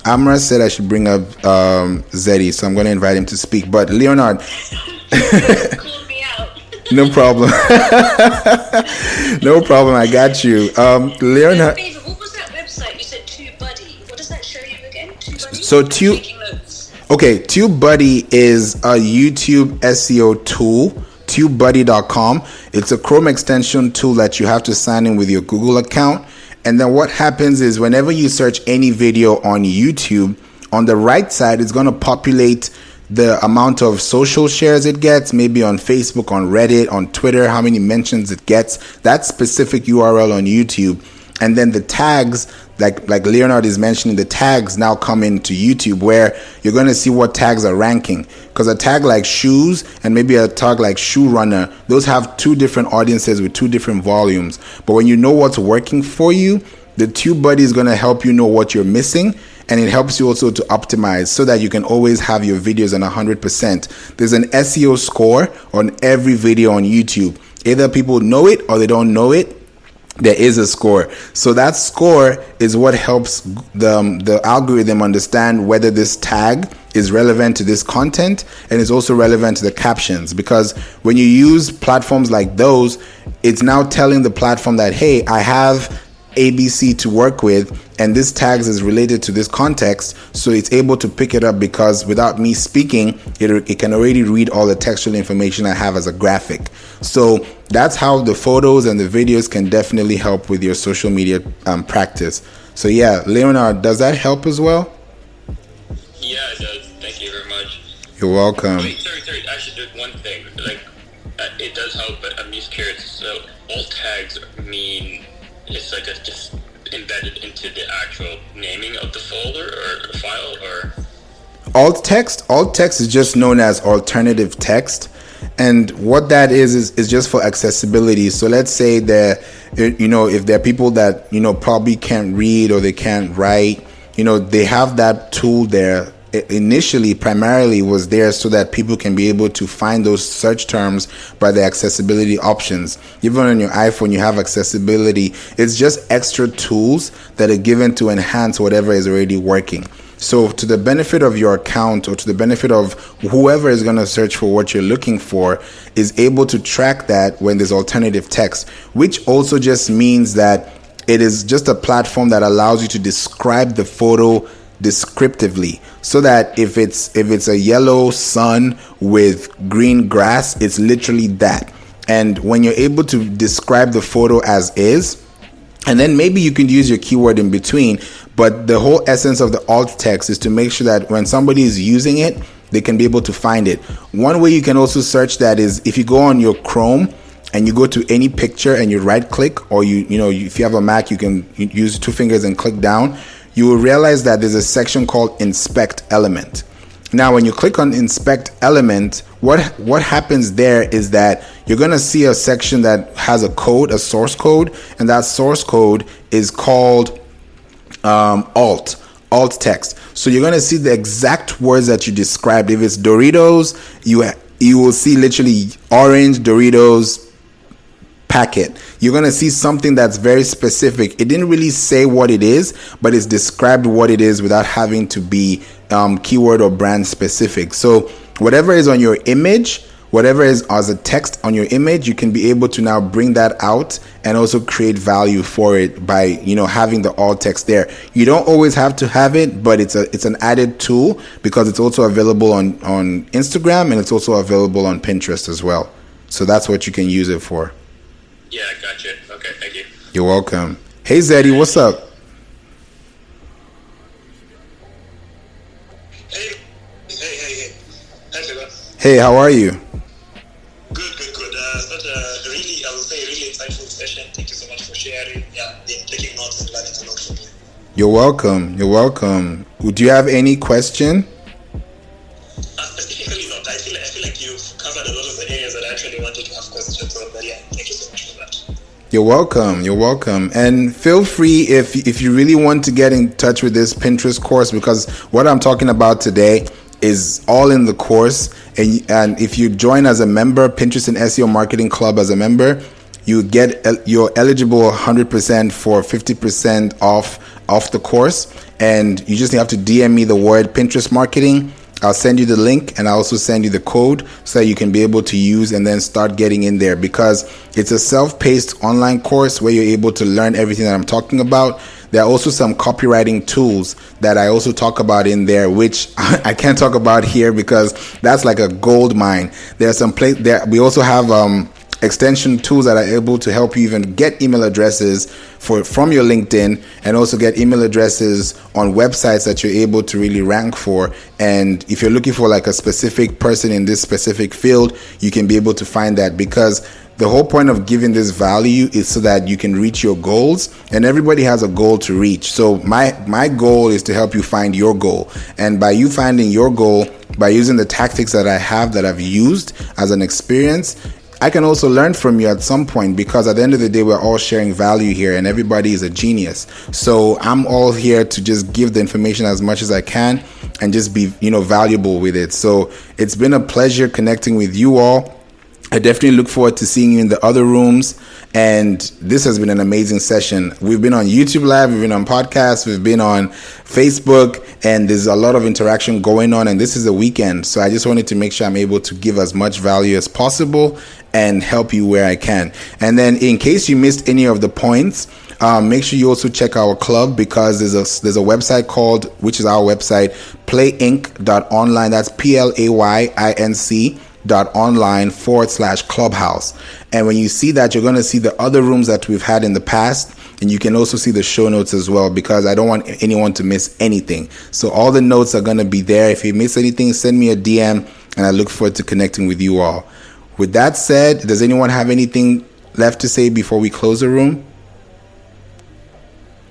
Amra said I should bring up Zeddy, so I'm going to invite him to speak. But Leonard, Called me out. no problem. No problem. I got you. Leonard. David, what was that website? You said TubeBuddy. What does that show you again? TubeBuddy? So TubeBuddy is a YouTube SEO tool. TubeBuddy.com. It's a Chrome extension tool that you have to sign in with your Google account. And then what happens is whenever you search any video on YouTube, on the right side, it's going to populate the amount of social shares it gets, maybe on Facebook, on Reddit, on Twitter, how many mentions it gets, that specific URL on YouTube. And then the tags, like Leonard is mentioning, the tags now come into YouTube, where you're going to see what tags are ranking. Because a tag like shoes and maybe a tag like shoe runner, those have two different audiences with two different volumes. But when you know what's working for you, the TubeBuddy is going to help you know what you're missing. And it helps you also to optimize so that you can always have your videos on 100%. There's an SEO score on every video on YouTube. Either people know it or they don't know it. There is a score. So that score is what helps the algorithm understand whether this tag is relevant to this content and is also relevant to the captions. Because when you use platforms like those, it's now telling the platform that, hey, I have ABC to work with, and this tags is related to this context, so it's able to pick it up, because without me speaking, it can already read all the textual information I have as a graphic. So that's how the photos and the videos can definitely help with your social media practice. So yeah, Leonard, does that help as well? Yeah, it does. Thank you very much. You're welcome. Wait, sorry. I should do one thing. It does help, but I'm just curious. So alt tags mean it's like it's just embedded into the actual naming of the folder or file, or alt text is just known as alternative text, and what that is just for accessibility. So let's say that if there are people that probably can't read or they can't write, they have that tool there. Initially, primarily was there so that people can be able to find those search terms by the accessibility options. Even on your iPhone, you have accessibility. It's just extra tools that are given to enhance whatever is already working. So to the benefit of your account, or to the benefit of whoever is going to search for what you're looking for, is able to track that when there's alternative text, which also just means that it is just a platform that allows you to describe the photo descriptively, so that if it's a yellow sun with green grass, it's literally that. And when you're able to describe the photo as is, and then maybe you can use your keyword in between, but the whole essence of the alt text is to make sure that when somebody is using it, they can be able to find it. One way you can also search that is if you go on your Chrome and you go to any picture and you right click, or if you have a Mac, you can use two fingers and click down. You will realize that there's a section called Inspect Element. Now, when you click on Inspect Element, what happens there is that you're going to see a section that has a code, a source code, and that source code is called alt text. So you're going to see the exact words that you described. If it's Doritos, you will see literally orange Doritos packet. You're going to see something that's very specific. It didn't really say what it is, but it's described what it is without having to be keyword or brand specific. So whatever is on your image, whatever is as a text on your image, you can be able to now bring that out and also create value for it by, having the alt text there. You don't always have to have it, but it's an added tool because it's also available on Instagram and it's also available on Pinterest as well. So that's what you can use it for. Yeah, I got you. Okay, thank you. You're welcome. Hey, Zeddy, what's up? Hey. Hey, how are you? Good. Such a really, I would say, really insightful session. Thank you so much for sharing. Yeah, been taking notes and learning a lot from you. You're welcome. Do you have any question? Specifically not. I feel like you've covered a lot of the areas that I actually wanted to have questions on. But yeah, thank you so much for that. You're welcome. And feel free if you really want to get in touch with this Pinterest course, because what I'm talking about today is all in the course. And if you join as a member, Pinterest and SEO Marketing Club as a member, you're eligible 100% for 50% off the course. And you just have to DM me the word Pinterest marketing. I'll send you the link and I'll also send you the code so that you can be able to use and then start getting in there, because it's a self-paced online course where you're able to learn everything that I'm talking about. There are also some copywriting tools that I also talk about in there, which I can't talk about here because that's like a gold mine. There's some place there. We also have extension tools that are able to help you even get email addresses from your LinkedIn, and also get email addresses on websites that you're able to really rank for. And if you're looking for like a specific person in this specific field, you can be able to find that, because the whole point of giving this value is so that you can reach your goals, and everybody has a goal to reach. So my goal is to help you find your goal. And by you finding your goal, by using the tactics that I've used as an experience, I can also learn from you at some point, because at the end of the day, we're all sharing value here and everybody is a genius. So I'm all here to just give the information as much as I can and just be, valuable with it. So it's been a pleasure connecting with you all. I definitely look forward to seeing you in the other rooms. And this has been an amazing session. We've been on YouTube Live, we've been on podcasts, we've been on Facebook, and there's a lot of interaction going on. And this is a weekend. So I just wanted to make sure I'm able to give as much value as possible and help you where I can. And then in case you missed any of the points, make sure you also check our club, because there's a website called, which is our website, playinc.online. That's playinc.online/clubhouse. And when you see that, you're going to see the other rooms that we've had in the past, and you can also see the show notes as well, because I don't want anyone to miss anything. So all the notes are going to be there. If you miss anything, send me a DM, and I look forward to connecting with you all. With that said, does anyone have anything left to say before we close the room?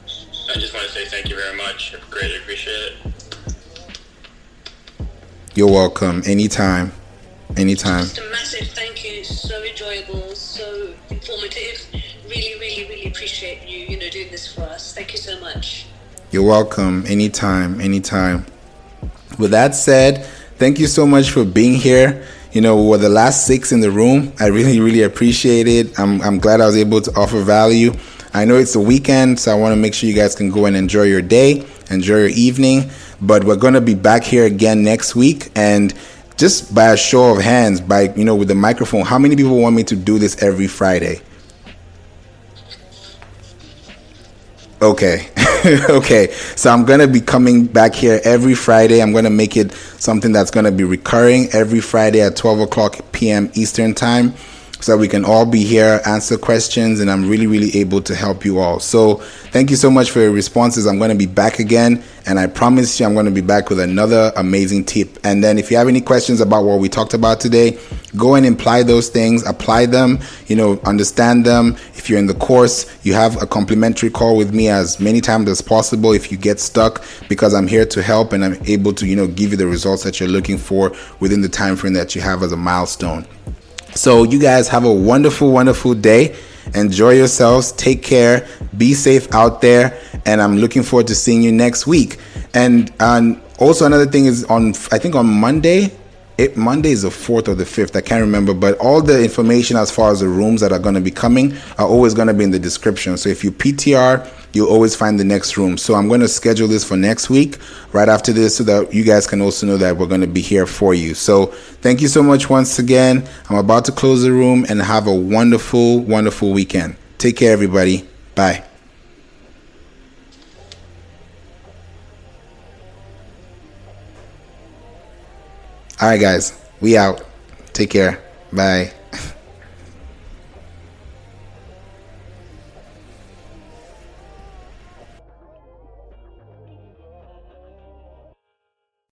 I just want to say thank you very much. I greatly appreciate it. You're welcome. Anytime. Just a massive thank you. So enjoyable, so informative. Really appreciate you, doing this for us. Thank you so much. You're welcome. Anytime. With that said, thank you so much for being here. We were the last 6 in the room. I really appreciate it. I'm glad I was able to offer value. I know it's a weekend, so I want to make sure you guys can go and enjoy your day, enjoy your evening. But we're going to be back here again next week. And just by a show of hands, with the microphone, how many people want me to do this every Friday? Okay. Okay. So I'm going to be coming back here every Friday. I'm going to make it something that's going to be recurring every Friday at 12 o'clock p.m. Eastern time, so that we can all be here, answer questions, and I'm really able to help you all. So thank you so much for your responses. I'm going to be back again, and I promise you I'm going to be back with another amazing tip. And then if you have any questions about what we talked about today, go and apply those things, apply them, understand them. If you're in the course, you have a complimentary call with me as many times as possible if you get stuck, because I'm here to help and I'm able to, give you the results that you're looking for within the time frame that you have as a milestone. So you guys have a wonderful day. Enjoy yourselves. Take care. Be safe out there. And I'm looking forward to seeing you next week. And also another thing is on Monday. Monday is the 4th or the 5th. I can't remember. But all the information as far as the rooms that are going to be coming are always going to be in the description. So if you PTR you'll always find the next room. So I'm going to schedule this for next week right after this so that you guys can also know that we're going to be here for you. So thank you so much once again. I'm about to close the room, and have a wonderful, wonderful weekend. Take care, everybody. Bye. All right, guys, we out. Take care. Bye.